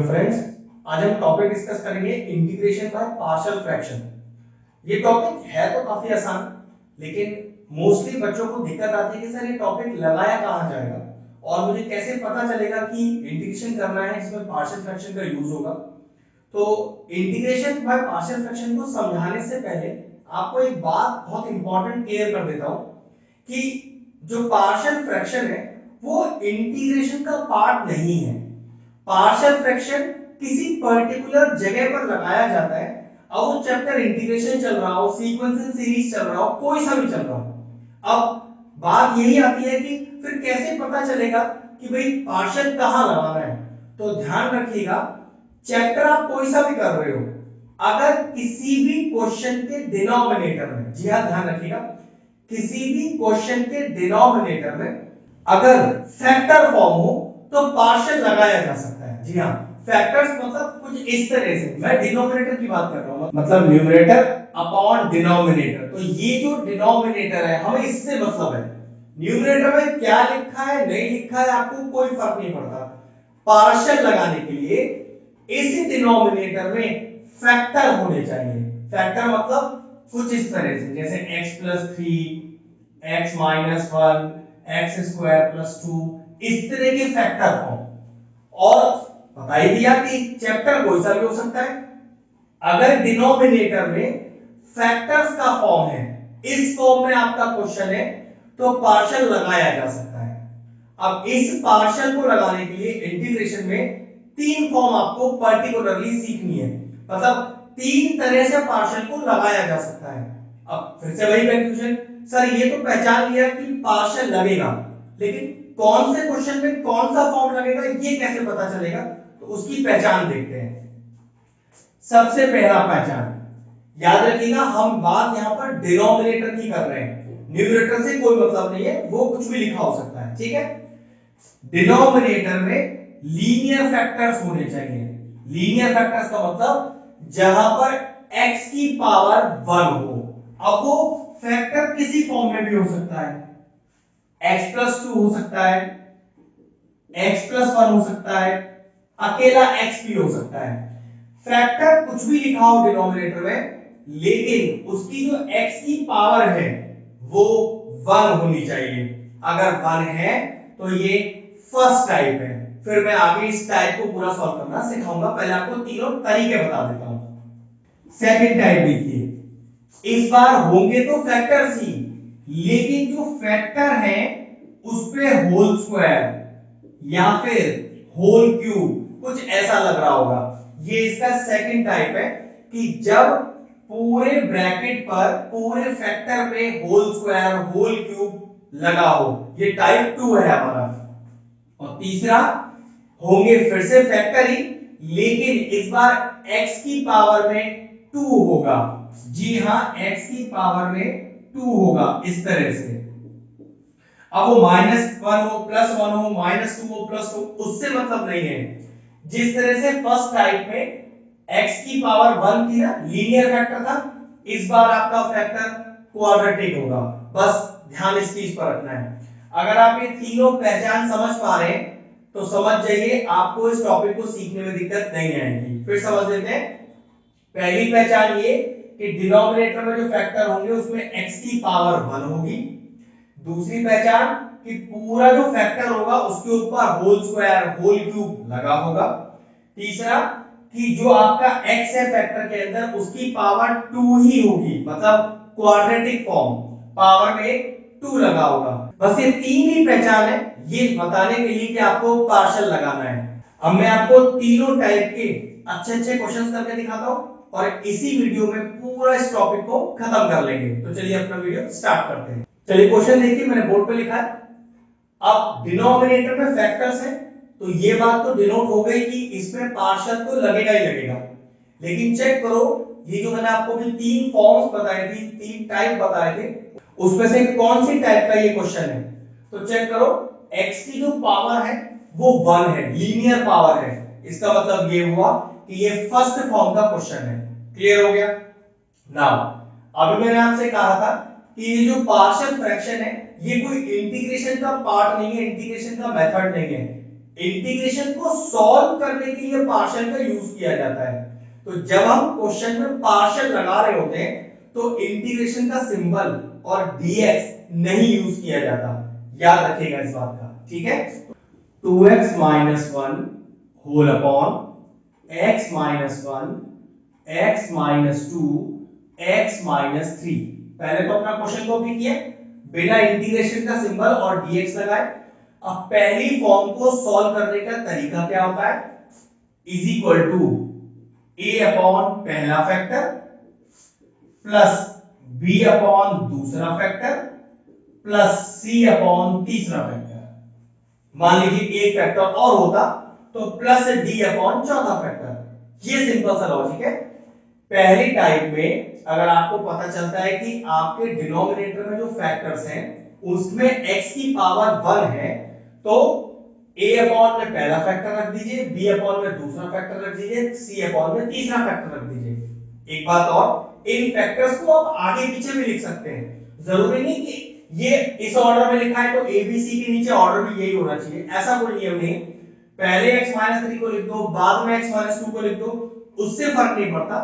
Friends, आज हम topic discuss करेंगे इंटीग्रेशन बाय पार्शियल फ्रैक्शन। ये टॉपिक है तो काफी आसान, लेकिन मोस्टली बच्चों को दिक्कत आती है कि सर ये टॉपिक लगाया कहाँ जाएगा और मुझे कैसे पता चलेगा कि इंटीग्रेशन करना है जिसमें पार्शियल फ्रैक्शन का यूज होगा। तो इंटीग्रेशन बाय पार्शियल फ्रैक्शन को समझाने से पहले आपको एक बात बहुत इंपॉर्टेंट क्लियर कर देता हूं कि जो पार्शियल फ्रैक्शन है वो इंटीग्रेशन का पार्ट नहीं है। पार्शियल फ्रैक्शन किसी पर्टिकुलर जगह पर लगाया जाता है और वो चैप्टर इंटीग्रेशन चल रहा हो, सीक्वेंशियल सीरीज चल रहा हो, कोई सा भी चल रहा हो। अब बात यही आती है कि फिर कैसे पता चलेगा कि भाई पार्शियल कहां लगाना है। तो ध्यान रखिएगा, चैप्टर आप कोई सा भी कर रहे हो, अगर किसी भी क्वेश्चन के डिनोमिनेटर में, जी हाँ ध्यान रखिएगा, किसी भी क्वेश्चन के डिनोमिनेटर में अगर फैक्टर फॉर्म हो तो पार्शियल लगाया जा सकता है। जी हाँ, फैक्टर्स मतलब कुछ इस तरह से, मैं डिनोमिनेटर की बात कर रहा हूं, मतलब न्यूमरेटर अपॉन डिनोमिनेटर। तो ये जो डिनोमिनेटर है हमें इससे मतलब है, न्यूमरेटर में क्या लिखा है नहीं लिखा है आपको कोई फर्क नहीं पड़ता। पार्शियल लगाने के लिए इस डिनोमिनेटर में फैक्टर होने चाहिए। फैक्टर मतलब कुछ इस तरह से, जैसे x+3, x-1, x² + 2, इस तरह के फैक्टर फॉर्म। और बता ही दिया कि चैप्टर कोई सा भी हो सकता है, अगर डिनोमिनेटर में फैक्टर्स का फॉर्म है, इस फॉर्म में आपका क्वेश्चन है, तो पार्शियल लगाया जा सकता है। अब इस पार्शियल को लगाने के लिए इंटीग्रेशन में तीन फॉर्म आपको पर्टिकुलरली सीखनी है, मतलब तीन तरह से पार्शियल को लगाया जा सकता है। अब फिर से वही कंफ्यूजन, सर ये तो पहचान लिया कि पार्शियल लगेगा, लेकिन कौन से क्वेश्चन में कौन सा फॉर्म लगेगा ये कैसे पता चलेगा, तो उसकी पहचान देखते हैं। सबसे पहला पहचान, याद रखिएगा हम बात यहां पर डिनोमिनेटर की कर रहे हैं, न्यूमरेटर से कोई मतलब नहीं है, वो कुछ भी लिखा हो सकता है, ठीक है। डिनोमिनेटर में लीनियर फैक्टर्स होने चाहिए। लीनियर फैक्टर्स का मतलब जहां पर x की पावर 1 हो। अब वो फैक्टर किसी फॉर्म में भी हो सकता है, x+2 हो सकता है, x+1 हो सकता है, अकेला x भी हो सकता है। फैक्टर कुछ भी लिखा हो डिनोमिनेटर में, लेकिन उसकी जो x की पावर है वो 1 होनी चाहिए। अगर 1 है तो ये फर्स्ट टाइप है। फिर मैं आगे इस टाइप को पूरा सॉल्व करना सिखाऊंगा, पहले आपको तीनों तरीके बता देता हूं। सेकंड टाइप देखिए, इस बार होंगे तो फैक्टर्स ही, लेकिन जो फैक्टर है उस पे होल स्क्वायर या फिर होल क्यूब कुछ ऐसा लग रहा होगा। ये इसका सेकंड टाइप है कि जब पूरे ब्रैकेट पर पूरे फैक्टर पे होल स्क्वायर होल क्यूब लगा हो, ये टाइप 2 है हमारा। और तीसरा, होंगे फिर से फैक्टर ही, लेकिन इस बार x की पावर में 2 होगा। जी हां, x की पावर में 2 होगा इस तरह से। अब वो -1 हो, +1 हो, -2 हो, +2, उससे मतलब नहीं है। जिस तरह से फर्स्ट टाइप में x की पावर 1 थी ना, लीनियर फैक्टर था, इस बार आपका फैक्टर क्वाड्रेटिक होगा। बस ध्यान इस चीज पर रखना है। अगर आप ये तीनों पहचान समझ पा रहे हैं तो समझ जाइए आपको इस टॉपिक को सीखने में दिक्कत नहीं आएगी। फिर समझ लेते हैं। पहली पहचान ये कि डिनोमिनेटर में जो फैक्टर होंगे उसमें x की पावर 1 होगी। दूसरी पहचान कि पूरा जो फैक्टर होगा उसके ऊपर होल स्क्वायर होल क्यूब लगा होगा। तीसरा कि जो आपका x है फैक्टर के अंदर उसकी पावर 2 ही होगी, मतलब क्वाड्रेटिक फॉर्म, पावर में 2 लगा होगा। बस ये तीन ही पहचान है ये बताने के लिए कि आपको पार्शियल लगाना है। अब मैं आपको तीनों टाइप के अच्छे अच्छे क्वेश्चंस करके दिखाता हूं और इसी वीडियो में पूरा इस टॉपिक को खत्म कर लेंगे। तो चलिए अपना वीडियो स्टार्ट करते हैं। चलिए क्वेश्चन देखिए, मैंने बोर्ड पे लिखा है। अब डिनोमिनेटर में फैक्टर्स है तो ये बात तो डिनोट हो गई कि इसमें पार्शियल तो लगेगा ही लगेगा। लेकिन चेक करो, ये जो मैंने आपको भी तीन फॉर्म्स बताए थे, तीन टाइप बताए थे, उसमें से कौन सी टाइप का ये क्वेश्चन है। तो चेक करो, x की जो पावर है वो 1 है, लीनियर पावर है। इसका मतलब ये हुआ कि ये फर्स्ट फॉर्म का क्वेश्चन है। क्लियर हो गया। नाउ अभी मैंने आपसे कहा था कि ये जो पार्शियल फ्रैक्शन है ये कोई इंटीग्रेशन का पार्ट नहीं है, इंटीग्रेशन का मेथड नहीं है। इंटीग्रेशन को सॉल्व करने के लिए पार्शियल का यूज किया जाता है। तो जब हम क्वेश्चन में पार्शियल लगा रहे होते हैं तो इंटीग्रेशन का सिंबल और dx नहीं यूज किया जाता, याद रखिएगा इस बात का, ठीक है। 2x minus 1 whole upon x minus 1 x minus 2 x minus 3। पहले तो अपना क्वेश्चन कॉपी किया बिना इंटीग्रेशन का सिंबल और dx लगाए। अब पहली फॉर्म को सॉल्व करने का तरीका क्या होता है, is equal to a upon पहला फैक्टर प्लस b अपॉन दूसरा फैक्टर प्लस c अपॉन तीसरा फैक्टर। मान लीजिए एक फैक्टर और होता तो प्लस d अपॉन चौथा फैक्टर। ये सिंपल सा लॉजिक है। पहली टाइप में अगर आपको पता चलता है कि आपके डिनोमिनेटर में जो फैक्टर्स हैं उसमें x की पावर 1 है तो a अपॉन में पहला फैक्टर रख दीजिए, b अपॉन में दूसरा फैक्टर रख दीजिए, c अपॉन में तीसरा फैक्टर रख दीजिए। एक बात और, इन फैक्टर्स को आप आगे पीछे भी लिख सकते हैं, जरूरी नहीं कि ये इस ऑर्डर में लिखा है तो a b c के नीचे ऑर्डर भी यही होना चाहिए, ऐसा कोई नियम नहीं। पहले x 3 को लिख दो, बाद में x 2 को लिख दो, उससे फर्क नहीं पड़ता।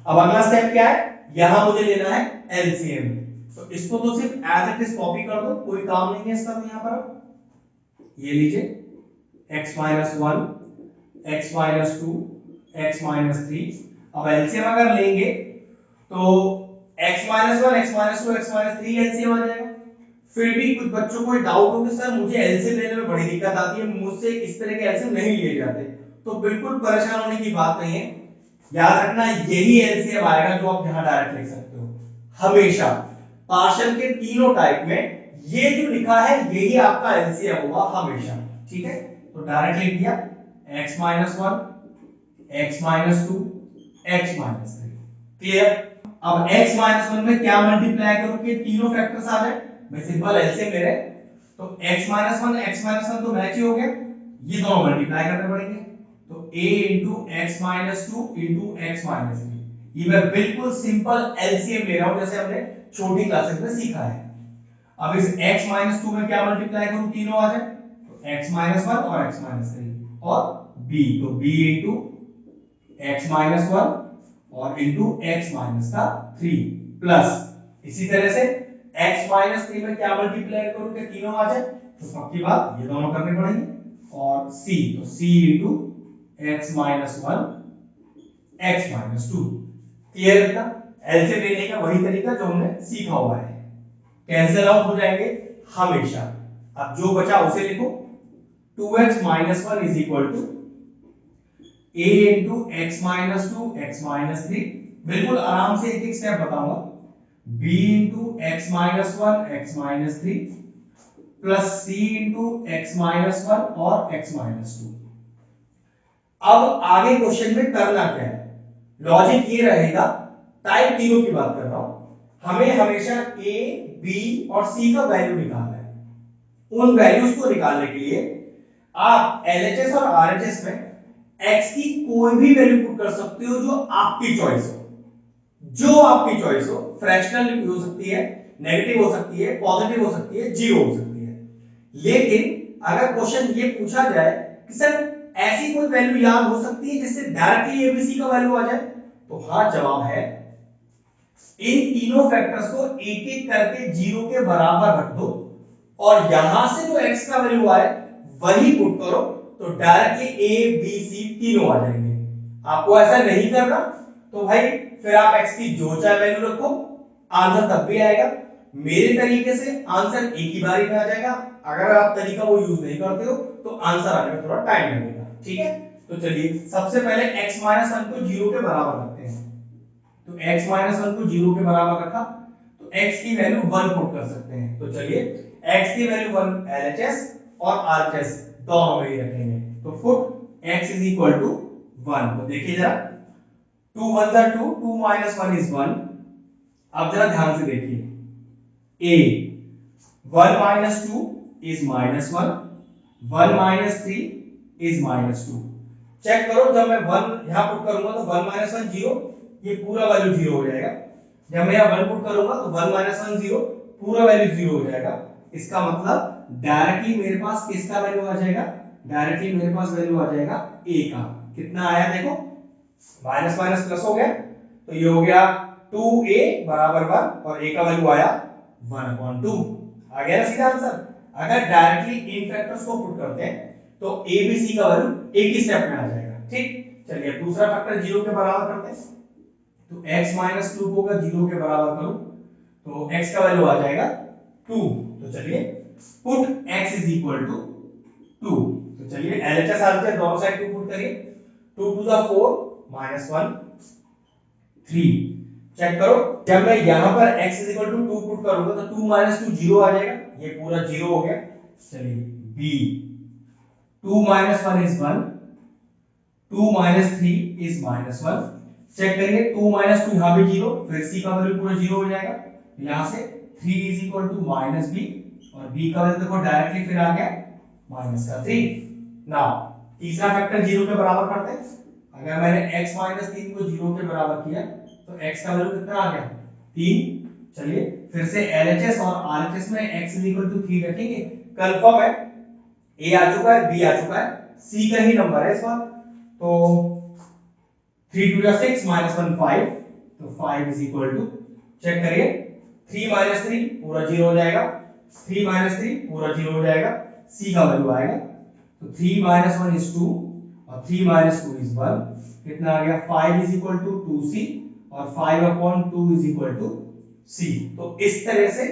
अब अगला स्टेप क्या है, यहां मुझे लेना है एलसीएम। तो इसको तो सिर्फ एज इट इज कॉपी कर दो, कोई काम नहीं है इसका। तो यहां पर ये लीजिए x 1 x 2 x 3। अब एलसीएम अगर लेंगे तो x 1 x 2 x 3 एलसीएम आ जाएगा। फिर भी कुछ बच्चों को डाउट हो कि सर मुझे एलसीएम लेने में बड़ी दिक्कत आती है, मुझसे इस तरह के एलसीएम नहीं लिए जाते। तो बिल्कुल परेशान होने की बात नहीं है, याद रखना यही एलसीएम आएगा जो आप यहां डायरेक्ट लिख सकते हो। हमेशा पार्शियल के तीनों टाइप में ये जो लिखा है यही आपका एलसीएम होगा हमेशा, ठीक है। तो डायरेक्ट लिख दिया x 1 x 2 x 3। क्लियर। अब x 1 में क्या मल्टीप्लाई करूं कि तीनों फैक्टर्स आ जाए, मैं सिंपल एलसीएम ले रहे तो x 1 तो मैच ही हो गया, ये दोनों मल्टीप्लाई करने पड़ेंगे। तो a into x minus 2 into x minus 3, ये मैं बिल्कुल सिंपल एलसीएम ले रहा हूं जैसे हमने छोटी क्लासेस में सीखा है। अब इस x minus 2 में क्या मल्टीप्लाई करूं, तीनों आ जाए तो x minus 1 और x minus 3 और b, तो b into x minus 1 और into x minus का 3 प्लस इसी तरह से x minus 3 में क्या मल्टीप्लाई करूं कि तीनों आ जाए, तो पक्की बात ये दोनों करने पड़ेंगे। और c, तो c into x minus 1 x minus 2। Clear है बेटा, एलसीएम लेने का वही तरीका जो हमने सीखा हुआ है, कैंसिल आउट हो जाएंगे हमेशा। अब जो बचा उसे लिखो, 2x minus 1 is equal to a into x minus 2 x minus 3। बिल्कुल आराम से एक एक स्टेप बताऊंगा। b into x minus 1 x minus 3 plus c into x minus 1 और x minus 2। अब आगे क्वेश्चन में करना क्या है, लॉजिक ये रहेगा, टाइप तीनों की बात कर रहा हूं, हमें हमेशा a b और c का वैल्यू निकालना है। उन वैल्यूज को निकालने के लिए आप LHS और RHS में x की कोई भी वैल्यू पुट कर सकते हो जो आपकी चॉइस हो, जो आपकी चॉइस हो। फ्रैक्शनल हो सकती है, नेगेटिव हो सकती है, पॉजिटिव हो सकती है, जीरो हो सकती है। लेकिन अगर क्वेश्चन ये पूछा जाए कि सर ऐसी कोई वैल्यू याद हो सकती है जिससे डायरेक्टली एबीसी का वैल्यू आ जाए, तो हाँ जवाब है, इन तीनों फैक्टर्स को एक एक करके जीरो के बराबर रख दो और यहां से जो x का वैल्यू आए वही पुट करो, तो डायरेक्टली a b c तीनों आ जाएंगे। आपको ऐसा नहीं करना तो भाई फिर आप x की जो चाहे वैल्यू रखो, आंसर तब भी आएगा। मेरे तरीके से आंसर एक ही बारी में आ जाएगा, अगर आप तरीका वो यूज नहीं करते हो तो आंसर आने में थोड़ा टाइम लगेगा, ठीक है। तो चलिए सबसे पहले x 1 को जीरो के बराबर रखते हैं। तो x 1 को जीरो के बराबर रखा तो x की वैल्यू 1 पुट कर सकते हैं। तो चलिए x की वैल्यू 1 LHS और RHS दोनों में ही रखेंगे। तो put x is equal to 1। तो देखिए जरा, 2 1 are 2, 2 minus 1 is 1। अब जरा ध्यान से देखिए, a 1 minus 2 is minus 1, 1 minus 3 is minus 2। Check करो, जब मैं 1 यहां पुट करूंगा तो 1 minus 1 0, ये पूरा वैल्यू 0 हो जाएगा। जब मैं यहां 1 पुट करूंगा तो 1 minus 1 0, पूरा वैल्यू 0 हो जाएगा। इसका मतलब डायरेक्टली मेरे पास किसका वैल्यू आ जाएगा, डायरेक्टली मेरे पास वैल्यू आ जाएगा a का। कितना आया देखो, माइनस माइनस प्लस हो गया, तो ये हो गया 2a बराबर 1 और a का वैल्यू आया 1/2। आ गया ना सीधा आंसर। अगर डायरेक्टली इन फैक्टर्स को पुट करते हैं तो a b c का वैल्यू एक ही स्टेप में आ जाएगा। ठीक, चलिए दूसरा फैक्टर 0 के बराबर करते हैं। तो x माइनस 2 को अगर 0 के बराबर करूं तो x का वैल्यू आ जाएगा 2। तो चलिए put x is equal to 2। तो चलिए एलएचएस आंसर दोनों साइड को पुट करिए। 2 टू द 4 माइनस 1 3। चेक करो, जब मैं यहां पर x is equal to 2 put करूंगा तो 2 माइनस 2 0 आ जाएगा, ये पूरा 0 हो गया। चलिए b 2 minus 1 is 1, 2 minus 3 is minus 1। Check करिए 2 माइनस 2 यहां भी 0, फिर c का वैल्यू पूरा 0 हो जाएगा। यहां से 3 is equal to minus b और b का वैल्यू देखो डायरेक्टली फिर आ गया माइनस का 3। नाउ तीसरा फैक्टर 0 के बराबर करते हैं। अगर मैंने x माइनस 3 को 0 के बराबर किया तो x का वैल्यू कितना आ गया 3। चलिए फिर से LHS और RHS में x इज इक्वल टू 3 रखेंगे। कंफर्म है a आ चुका है, b आ चुका है, c का ही नंबर है इस बार। तो 3 टू 6 माइनस 1 5, तो 5 इज इक्वल टू, चेक करिए 3 माइनस 3 पूरा 0 हो जाएगा, 3 माइनस 3 पूरा 0 हो जाएगा, c का वैल्यू आएगा। तो 3 माइनस 1 इज 2 और 3 माइनस 2 इज 1। कितना आ गया 5 इज इक्वल टू 2c और 5 upon 2 is equal to c। तो इस तरह से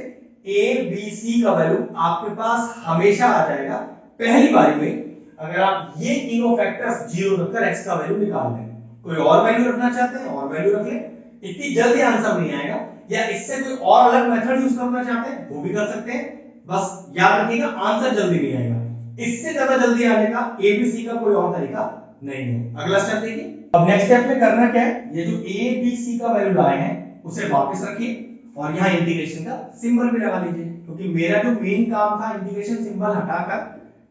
a b c का वैल्यू आपके पास हमेशा आ जाएगा पहली बारी में, अगर आप ये तीनों फैक्टर्स 0 रखकर x का वैल्यू निकाल लें। कोई और वैल्यू रखना चाहते हैं और वैल्यू रख लें, इतनी जल्दी आंसर नहीं आएगा। या इससे कोई और अलग मेथड यूज करना चाहते हैं वो भी कर सकते हैं, बस याद रखिएगा आंसर जल्दी नहीं आएगा। इससे ज्यादा जल्दी आने का एबीसी का कोई और तरीका नहीं है। अगला स्टेप देखिए। अब नेक्स्ट स्टेप में करना क्या है, ये जो ए बी सी का वैल्यू लाए हैं उसे वापस रखिए और यहाँ इंटीग्रेशन का सिंबल भी लगा लीजिए, क्योंकि मेरा जो मेन काम था इंटीग्रेशन सिंबल हटाकर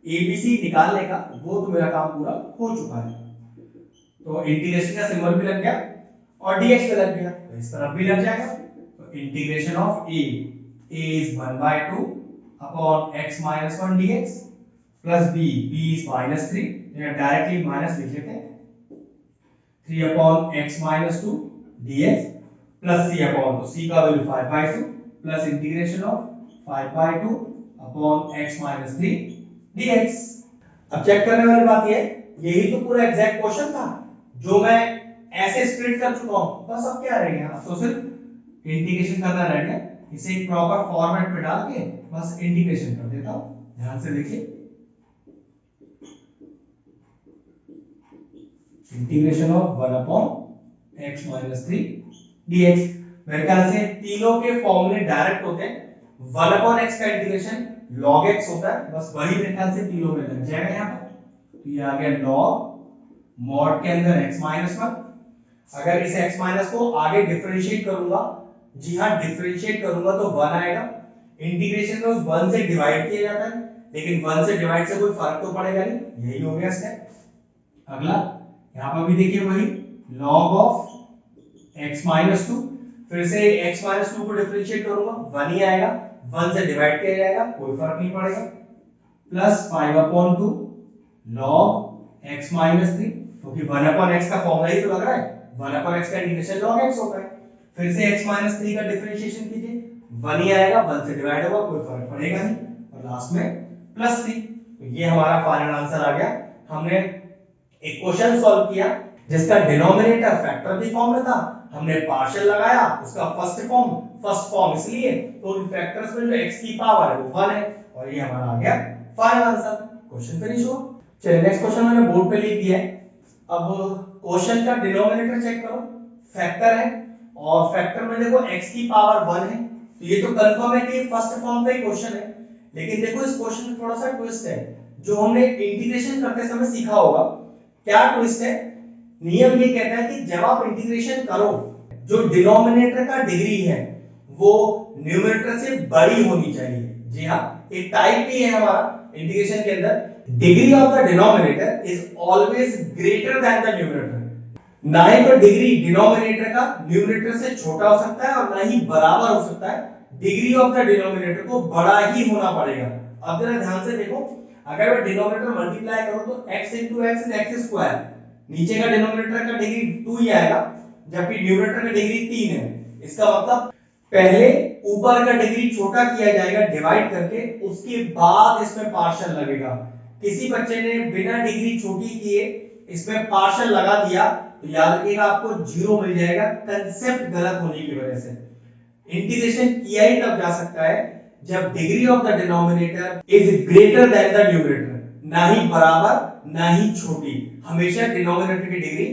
एबीसी निकालने का, वो तो मेरा काम पूरा हो चुका है। तो इंटीग्रेशन का सिंबल भी लग गया और dx पे लग गया, तो इस तरफ भी लग जाएगा। तो integration of a is 1/2 upon x minus 1 dx plus b is -3, यहाँ डायरेक्टली माइनस लिख लेते हैं, 3 upon x minus 2 dx plus c upon, तो c का value 5/2 plus integration of 5/2 upon x minus 3 dx। अब चेक करने वाली बात ये, यही तो पूरा एग्जैक्ट क्वेश्चन था जो मैं ऐसे स्प्लिट कर चुका हूं। बस अब क्या रह गया, अब तो सिर्फ इंटीग्रेशन करना रह गया। इसे एक प्रॉपर फॉर्मेट में डाल के बस इंटीग्रेशन कर देता हूं। ध्यान से देखिए, इंटीग्रेशन ऑफ 1 अपॉन x minus 3 dx। मेरे ख्याल से तीनों के फॉर्मूले डायरेक्ट होते हैं। 1 अपॉन x का इंटीग्रेशन log x होता है, बस वही मेरे ख्याल से तीनों में लग जाएगा यहाँ पर। तो ये आ गया log मॉड के अंदर x minus 1। अगर इस x माइनस को आगे डिफरेंशिएट करूंगा, जी हाँ डिफरेंशिएट करूंगा तो 1 आएगा। इंटीग्रेशन में उस 1 से डिवाइड किया जाता है, लेकिन 1 से डिवाइड से कोई फर्क तो पड़ेगा नहीं, यही हो गया स्टेप। अगला यहाँ पर भी देखिए वही log ऑफ x minus 2, फिर से x minus 2 को डिफरेंशिएट करूंगा 1 ही आएगा, 1 से डिवाइड किया जाएगा कोई फर्क नहीं पड़ेगा, प्लस 5/2 log x minus 3, क्योंकि 1 अपॉन x का फॉर्मूला ही तो लग रहा है, 1 अपॉन x का इंटीग्रेशन log x होता है। फिर से x minus 3 का डिफरेंशिएशन कीजिए, 1 ही आएगा, 1 से डिवाइड होगा कोई फर्क पड़ेगा नहीं, और लास्ट में प्लस 3। तो ये हमारा फाइनल आंसर आ गया। हमने एक क्वेश्चन सॉल्व किया जिसका डिनोमिनेटर फैक्टर भी फॉर्म में था, हमने पार्शियल लगाया उसका फर्स्ट फॉर्म इसलिए तो इन फैक्टर्स में जो x की पावर है वो 1 है, और ये हमारा आ गया फाइनल आंसर। क्वेश्चन फिनिश हुआ। चलिए नेक्स्ट क्वेश्चन मैंने बोर्ड पे लिख दिया है। अब क्वेश्चन का डिनोमिनेटर चेक करो, फैक्टर है और फैक्टर में देखो x की पावर 1 है, तो ये तो कंफर्म है कि फर्स्ट फॉर्म का ही क्वेश्चन है। लेकिन देखो इस क्वेश्चन में थोड़ा सा ट्विस्ट है, जो हमने इंटीग्रेशन करते समय सीखा होगा। क्या ट्विस्ट है, नियम ये कहता है कि जब आप इंटीग्रेशन करो, जो डिनोमिनेटर का डिग्री है वो न्यूमरेटर से बड़ी होनी चाहिए। जी हाँ, एक टाइप भी है हमारा इंटीग्रेशन के अंदर, degree of the denominator is always greater than the numerator. ना ही तो डिग्री डिनोमिनेटर का न्यूमरेटर से छोटा हो सकता है और ना ही बराबर हो सकता है, डिग्री ऑफ द डिनोमिनेटर को बड़ा ही होना पड़ेगा। अब जरा ध्यान से देखो, अगर मैं डिनोमिनेटर मल्टीप्लाई करूं तो x into x is x square, नीचे का डिनोमिनेटर का डिग्री 2 ही आएगा जबकि न्यूमरेटर का डिग्री 3 है। इसका मतलब पहले ऊपर का डिग्री छोटा किया जाएगा डिवाइड करके, उसके बाद इसमें पार्शियल लगेगा। किसी बच्चे ने बिना डिग्री छोटी किए इसमें पार्शियल लगा दिया तो याद रखिएगा आपको 0 मिल जाएगा, कंसेप्ट गलत होने की वजह से। इंटीग्रेशन किया ही तब जा सकता है जब degree of the denominator is greater than the numerator, ना ही बराबर ना ही छोटी, हमेशा डिनोमिनेटर की डिग्री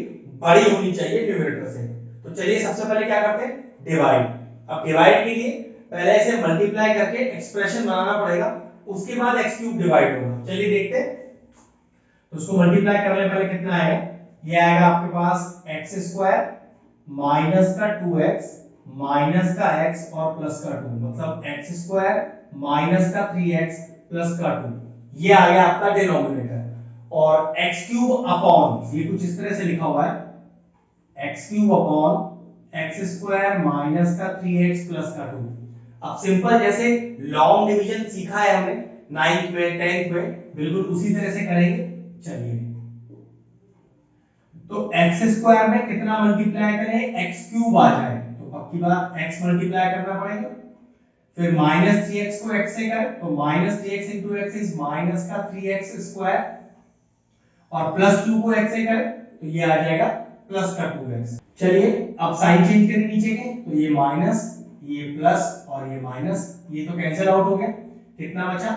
बड़ी होनी चाहिए न्यूमरेटर से। तो चलिए सबसे पहले क्या करते हैं, डिवाइड। अब डिवाइड के लिए पहले इसे मल्टीप्लाई करके एक्सप्रेशन बनाना पड़ेगा, उसके बाद x क्यूब डिवाइड होगा। चलिए देखते हैं। तो उसको मल्टीप्लाई करने पहले कितना आएगा, ये आएगा आपके पास x स्क्वायर माइनस का 2x माइनस का x और प्लस का 2, मतलब x स्क्वायर माइनस का 3x प्लस का 2, ये आ गया आपका डिनोमिनेटर। और x क्यूब अपॉन, ये कुछ इस तरह से लिखा हुआ है x cube upon x square minus का 3x प्लस का 2। अब सिंपल जैसे लॉन्ग डिवीजन सीखा है हमने 9th में 10th में, बिल्कुल उसी तरह से करेंगे। चलिए तो x स्क्वायर में कितना मल्टीप्लाई करें, x क्यूब आ जाए तो पक्की बात x मल्टीप्लाई करना पड़ेगा, फिर माइनस 3x को x से करें तो minus 3x into x is minus का 3x स्क्वायर, और प्लस 2 को x से करें तो ये आ जाएगा प्लस का 2x। चलिए अब साइन चेंज करें नीचे के, तो ये माइनस ये प्लस और ये माइनस, ये तो कैंसिल आउट हो गया, कितना बचा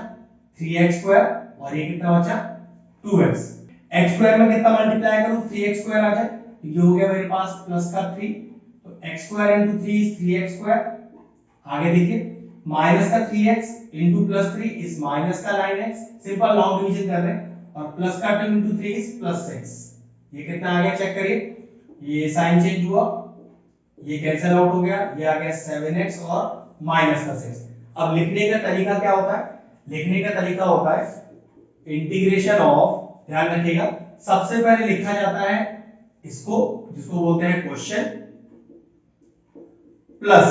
3x स्क्वायर और ये कितना बचा 2x। x स्क्वायर में कितना मल्टीप्लाई करूं, 3x स्क्वायर आ जाए तो ये हो गया मेरे पास प्लस का 3, तो x square into 3 is 3x square. आगे देखिए माइनस का 3x into plus 3 is minus का 9x, सिंपल लॉन्ग डिवीजन कर रहे हैं, और प्लस का 2 into 3 इज प्लस 6। ये कितना आ गया चेक करिए, ये साइन चेंज हुआ, ये कैंसिल आउट हो गया, ये आ गया 7x और माइनस का 6। अब लिखने का तरीका क्या होता है, लिखने का तरीका होता है इंटीग्रेशन ऑफ, ध्यान रखिएगा सबसे पहले लिखा जाता है इसको जिसको बोलते हैं question plus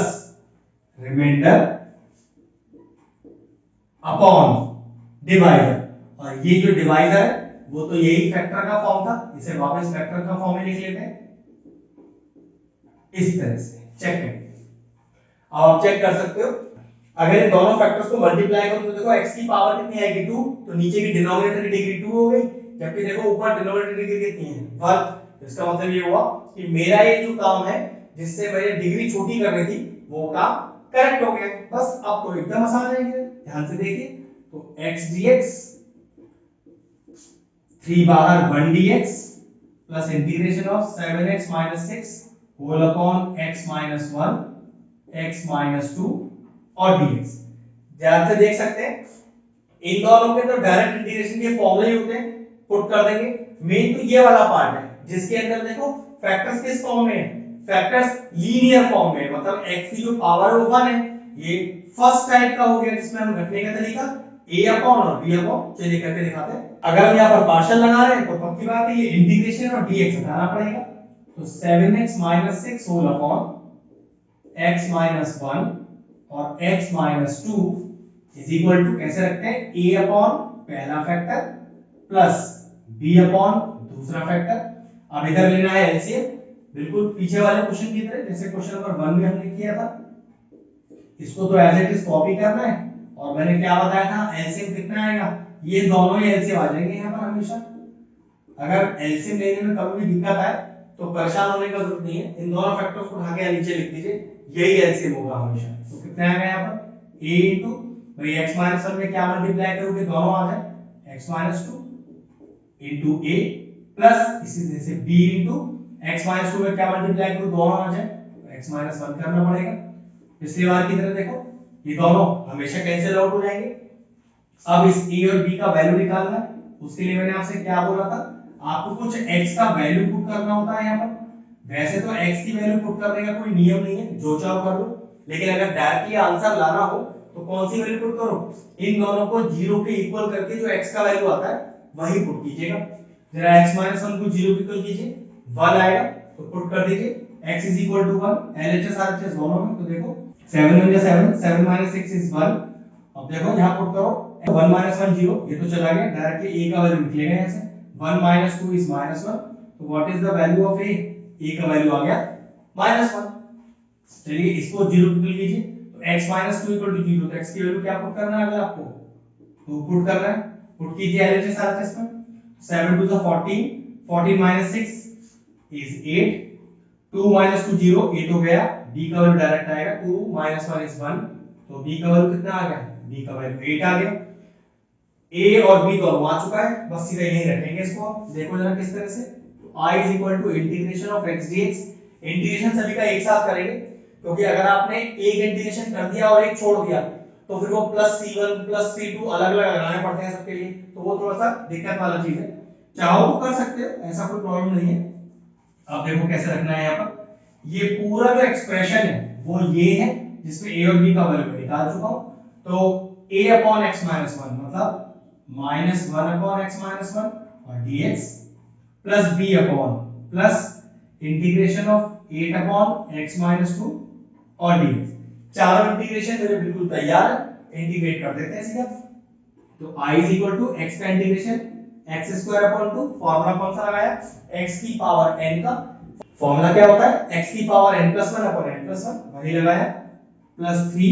reminder upon divider, और ये जो डिवाइडर है वो तो यही फैक्टर का फॉर्म था, इसे वापस फैक्टर का फॉर्म में लिख लेते हैं इस तरह से। चेक करें, अब आप चेक कर सकते हो, अगर इन दोनों फैक्टर्स को मल्टीप्लाई करो तो देखो x की पावर कितनी आएगी 2, तो नीचे की डिनोमिनेटर की डिग्री 2 हो गई, जबकि देखो ऊपर डिनोमिनेटर की डिग्री कितनी है 1। इसका मतलब ये हुआ कि मेरा ये जो काम है जिससे मैंने डिग्री छोटी करनी थी वो काम करेक्ट हो गया। बस अब तो एकदम आसान है, ध्यान से देखिए, तो x dx 3 बाहर 1 dx plus integration of 7x - 6 whole upon x - 1 x - 2 और dx। ध्यान से देख सकते हैं इन दोनों के तो डायरेक्ट इंटीग्रेशन के फॉर्मूले होते हैं, पुट कर देंगे। मेन तो ये वाला पार्ट है जिसके अंदर देखो फैक्टर्स किस फॉर्म में है, फैक्टर्स लीनियर फॉर्म में, मतलब x की जो पावर है 1 है, ये फर्स्ट टाइप का हो गया जिसमें हम रखने का तरीका a अपॉन और b अपॉन। चलिए करके दिखाते हैं। अगर हम यहाँ पर पार्शियल लगा रहे हैं तो पक्की बात है ये इंटीग्रेशन और dx हटाना पड़ेगा, तो 7x - 6 होल अपॉन x - 1 और x - 2 इज इक्वल टू कैसे रखते हैं, a अपॉन पहला फैक्टर प्लस b अपॉन दूसरा फैक्टर। अब इधर लेना है एलसीएम, बिल्कुल पीछे वाले क्वेश्चन की तरह जैसे क्वेश्चन नंबर 1 में हमने किया था, इसको तो एज इट इज कॉपी करना है, और मैंने क्या बताया था एलसीएम कितना आएगा, ये दोनों ही एलसीएम आ जाएंगे यहाँ पर हमेशा। अगर एलसीएम लेने में कभी भी दिक्कत आए तो परेशान होने का जरूरत नहीं है, इन दोनों फैक्टर्स को उठा के नीचे लिख दीजिए, यही एलसीएम होगा हमेशा। तो कितना आएगा यहाँ पर a इनटू भाई x - 1 में क्या मल्टीप्लाई करोगे दोनों आ जाए x - 2 इनटू a प्लस इसी तरह से b इनटू x - 2 में क्या मल्टीप्लाई करो दोनों आ जाए, तो x - 1 करना पड़ेगा। पिछली बार की तरह देखो ये दोनों हमेशा कैंसिल आउट हो जाएंगे। अब इस a और b का वैल्यू निकालना है, उसके लिए मैंने आपसे क्या बोला था, आपको कुछ x का वैल्यू पुट करना होता है यहाँ पर। वैसे तो x की वैल्यू पुट करने का कोई नियम नहीं है, जो चाहो कर लो, लेकिन अगर डायरेक्टली आंसर लाना हो तो कौन सी वैल्यू पुट करो, इन दोनों को 0 के इक्वल करके जो x का वैल्यू आता है वही पुट कीजिएगा। जरा x - 1 को 0 के इक्वल कीजिए, 1 आएगा तो पुट कर दीजिए x = 1 LHS RHS दोनों में। तो देखो 7 × 7 7 - 6 is 1 अब देखो यहाँ पुट करो 1 माइनस 1 0, ये तो चला गया, डायरेक्टली a का वैल्यू निकलेगा यहाँ से 1 माइनस 2 इज माइनस 1, तो what is the value of a का वैल्यू आ गया माइनस 1। चलिए इसको 0 पे लीजिए, तो x माइनस 2 इक्वल टू 0, तो x की वैल्यू क्या पुट करना है अगर आपको, तो पुट करना है, पुट कीजिए एलएचएस आरएचएस में 7 to the 14, 14 minus 6 is 8, 2 minus 2 0, 8 हो गया, b का वैल्यू डायरेक्ट आएगा 2 माइनस 1 इज 1, तो b का वैल्यू कितना आ गया, b का वैल्यू 8 आ गया। a और b दोनों आ चुका है, बस सीधा यहीं रखेंगे इसको। देखो जरा किस तरह से, तो i is equal to integration of x dx, integration सभी का एक साथ करेंगे, क्योंकि अगर आपने एक इंटीग्रेशन कर दिया और एक छोड़ दिया तो फिर वो प्लस c1 प्लस c2 अलग अलग लगाने पड़ते हैं सबके लिए, तो वो थोड़ा सा दिक्कत वाला चीज है। चाहो तो कर सकते हो, ऐसा कोई प्रॉब्लम नहीं है। अब देखो कैसे रखना है यहाँ पर, ये पूरा जो एक्सप्रेशन है वो ये है जिसमें a और b का वैल्यू निकाल चुका हूं, तो a अपॉन x माइनस 1 मतलब माइनस 1 अपॉन x माइनस 1 और dx plus b upon plus integration of 8 upon x minus 2 और dx। चारों इंटीग्रेशन मेरे बिल्कुल तैयार है, इंटीग्रेट कर देते हैं सीधा। तो i is equal to x का integration x square upon 2, formula कौन सा लगाया, x की पावर n का, फार्मूला क्या होता है x की power n plus 1 upon n plus 1, वही लगाया, प्लस 3।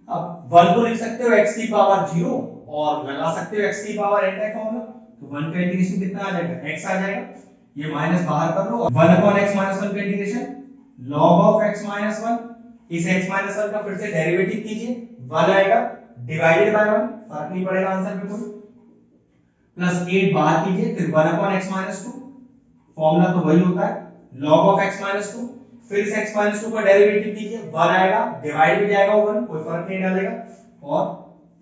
अब 1 को लिख सकते हो x की पावर 0 और लगा सकते हो x की पावर n का फॉर्मूला, तो 1 का इंटीग्रेशन कितना आ जाएगा, x आ जाएगा, ये माइनस बाहर कर लो, 1 अपॉन x माइनस 1 का integration log of x minus 1, इस x माइनस 1 का फिर से डेरिवेटिव कीजिए, 1 आएगा डिवाइडेड बाय 1, फर्क नहीं पड़ेगा आंसर में कोई, प्लस 8 बाहर कीजिए, फिर 1 अपॉन x माइनस 2, फॉर्मूला तो वही होता है log ऑफ x माइनस 2, फिर इस x माइनस 2 का डेरिवेटिव कीजिए, 1 आएगा डिवाइड भी जाएगा 1, कोई फर्क नहीं डालेगा, और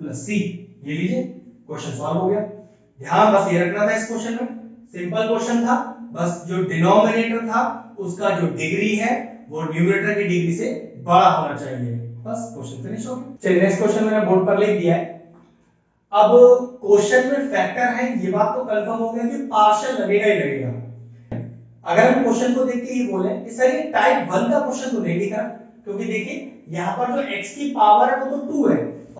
प्लस c, ये लीजिए क्वेश्चन सॉल्व हो गया। ध्यान बस ये रखना था इस क्वेश्चन में, सिंपल क्वेश्चन था, बस जो डिनोमिनेटर था उसका जो डिग्री है वो न्यूमरेटर की डिग्री से बड़ा होना चाहिए, बस क्वेश्चन फिनिश हो गया। चलिए नेक्स्ट क्वेश्चन मैंने बोर्ड पर लिख दिया है। अब क्वेश्चन में फैक्टर है, ये बात तो कंफर्म हो गया कि पार्शियल लगेगा ही लगेगा। अगर हम क्वेश्चन को देख के ये बोले कि सर ये टाइप 1 का क्वेश्चन तो नहीं दिखा, क्योंकि देखिए यहाँ पर जो x की पावर है वो तो 2 है,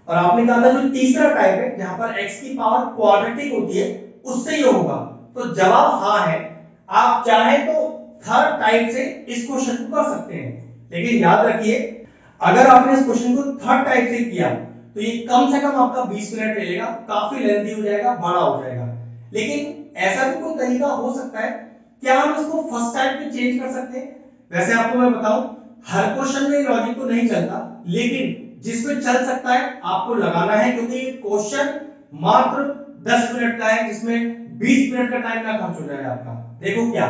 और आपने कहा था जो तीसरा टाइप है जहां पर x की पावर क्वाड्रेटिक होती है उससे ये होगा, तो जवाब हाँ है। आप चाहे तो थर्ड टाइप से इस क्वेश्चन को कर सकते हैं, लेकिन याद रखिए अगर आपने इस क्वेश्चन को थर्ड टाइप से किया तो ये कम से कम आपका 20 मिनट ले लेगा, काफी लेंथी हो जाएगा, बड़ा हो जाएगा। लेकिन ऐसा भी कोई तरीका हो सकता है, क्या हम इसको फर्स्ट टाइप में चेंज कर सकते हैं? वैसे आपको मैं बताऊं हर क्वेश्चन में लॉजिक तो नहीं चलता, लेकिन जिसमें चल सकता है आपको लगाना है, क्योंकि ये क्वेश्चन मात्र 10 मिनट का है जिसमें 20 मिनट का टाइम ना खर्च हो जाएगा आपका। देखो क्या,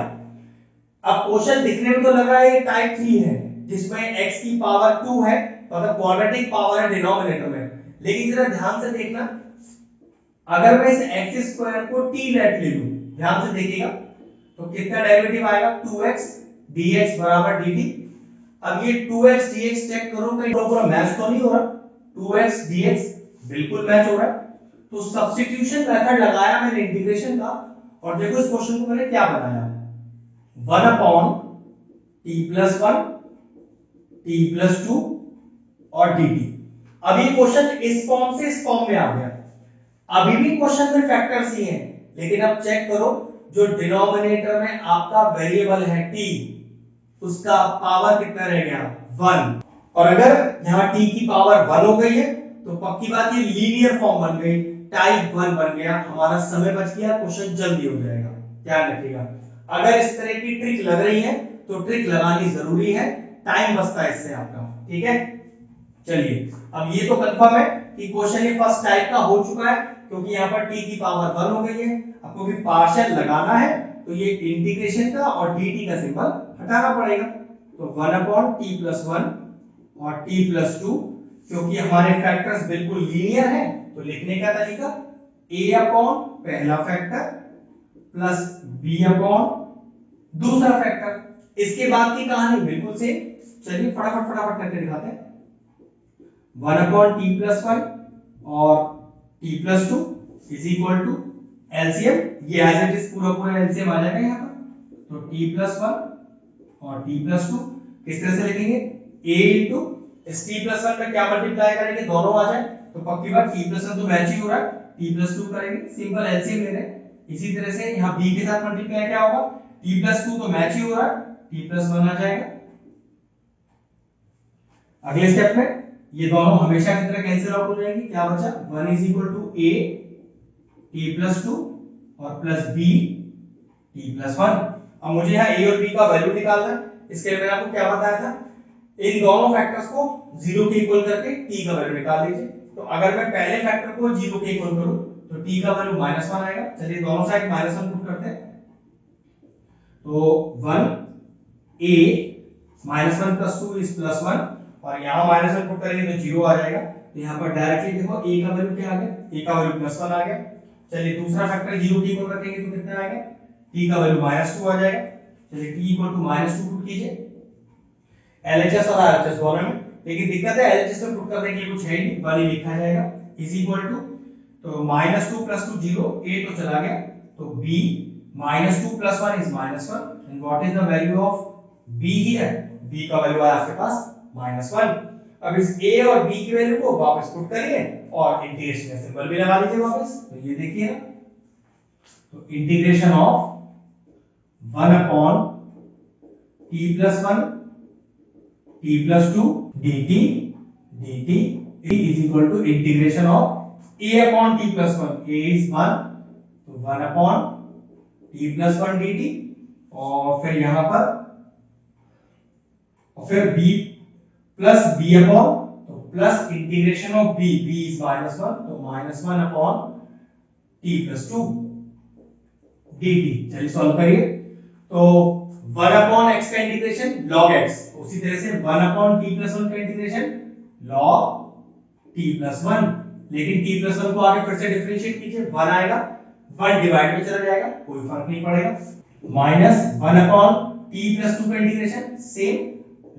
अब क्वेश्चन दिखने में तो लग रहा है ये टाइप 3 है जिसमें x की पावर 2 है, मतलब क्वाड्रेटिक पावर है डिनोमिनेटर में, लेकिन जरा ध्यान से देखना, अगर मैं इस x स्क्वायर को t लेट ले लूं, ध्यान से देखिएगा, तो कितना डेरिवेटिव आएगा 2x dx बराबर dt। अब ये 2x dx चेक करो कहीं पूरा मैच तो नहीं हो रहा, 2x dx बिल्कुल मैच हो रहा है, तो सब्स्टिट्यूशन मेथड लगाया मैंने इंटीग्रेशन का, और देखो इस क्वेश्चन को मैंने क्या बनाया, 1 upon t plus 1 t plus 2 और dt। अब ये क्वेश्चन इस फॉर्म से इस फॉर्म में आ गया, अभी भी क्वेश्चन में फैक्टर्स ही हैं, लेकिन अब चेक करो जो डिनोमिनेटर में आपका वेरिएबल है t, उसका पावर कितना रह गया 1, और अगर यहाँ t की पावर 1 हो गई है तो पक्की बात ये लीनियर फॉर्म बन गई, टाइप 1 बन गया, हमारा समय बच गया, क्वेश्चन जल्दी हो जाएगा। ध्यान रखिएगा अगर इस तरह की ट्रिक लग रही है तो ट्रिक लगानी जरूरी है, टाइम बचता है इससे आपका, ठीक है। चलिए अब ये तो कंफर्म है कि क्वेश्चन ये फर्स्ट टाइप का हो चुका है, क्योंकि यहाँ पर t की पावर 1 हो गई है, आपको भी पार्शियल लगाना है तो ये इंटीग्रेशन का और dt का सिंबल हटाना पड़ेगा, तो 1 अपॉन t प्लस 1 और t प्लस 2, क्योंकि हमारे फैक्टर्स बिल्कुल लीनियर हैं तो लिखने का तरीका a अपॉन पहला फैक्टर प्लस b अपॉन दूसरा फैक्टर, इसके बाद की कहानी बिल्कुल सेम। चलिए फटाफट फटाफट करके दिखाते हैं, 1 अपॉन t प्लस 1 और t plus 2 is equal to LCM, ये एज इट इज पूरा पूरा एलसीएम आ जाएगा यहाँ पर, तो t प्लस 1 और t प्लस 2 किस तरह से लिखेंगे, a इंटू इस t प्लस 1 में क्या मल्टीप्लाई करेंगे दोनों आ जाए, तो पक्की बात t प्लस 1 तो मैच ही हो रहा है, t प्लस 2 करेंगे, सिंपल एलसीएम ले रहे हैं। इसी तरह से यहाँ b के साथ मल्टीप्लाई क्या होगा, t प्लस 2 तो मैच ही हो रहा है, t प्लस 1 आ जाएगा। अगले स्टेप में ये दोनों हमेशा की तरह कैंसिल आउट हो जाएंगे, क्या बचा 1 is equal to a t plus 2 और प्लस b t प्लस 1। अब मुझे यहाँ a और b का वैल्यू निकालना है, इसके लिए मैंने आपको क्या बताया था, इन दोनों फैक्टर्स को 0 के इक्वल करके t का वैल्यू निकाल लीजिए। तो अगर मैं पहले फैक्टर को 0 के इक्वल करूं तो t का वैल्यू -1 आएगा। चलिए दोनों साइड -1 पुट करते हैं, तो 1 a -1 प्लस 2 इज प्लस 1 और यहाँ -1 पुट करेंगे तो 0 आ जाएगा। तो यहाँ पर डायरेक्टली देखो a का वैल्यू क्या आ गया, a का वैल्यू +1 आ गया। चलिए दूसरा फैक्टर 0 के इक्वल रखेंगे तो कितना आएगा, t का वैल्यू -2 आ जाएगा। चलिए t इक्वल टू -2 पुट कीजिए LHS और RHS दोनों में, लेकिन दिक्कत है LHS में पुट करने के लिए कुछ है नहीं, 1 ही लिखा जाएगा इज इक्वल टू, तो -2 + 2 0, a तो चला गया, तो b -2 + 1 is -1 and what is the value of b here, b का वैल्यू आया आपके पास -1। अब इस a और b की वैल्यू को वापस पुट करिए और इंटीग्रेशन का सिंबल भी लगा दीजिए वापस। तो ये देखिए ना, तो integration of 1 upon t + 1 t + 2 dt is equal to integration of a upon t + 1, a is 1 तो 1 upon t + 1 dt और फिर यहाँ पर और फिर b plus b upon तो plus integration of b is -1 तो -1 upon t + 2 dt। चलिए सॉल्व करिए, तो 1 अपॉन x का इंटीग्रेशन log x, उसी तरह से 1 अपॉन t + 1 का इंटीग्रेशन log t + 1, लेकिन t + 1 को आगे फिर से डिफरेंशिएट कीजिए, 1 आएगा, 1 डिवाइड में चला जाएगा, कोई फर्क नहीं पड़ेगा, -1 अपॉन t + 2 का इंटीग्रेशन सेम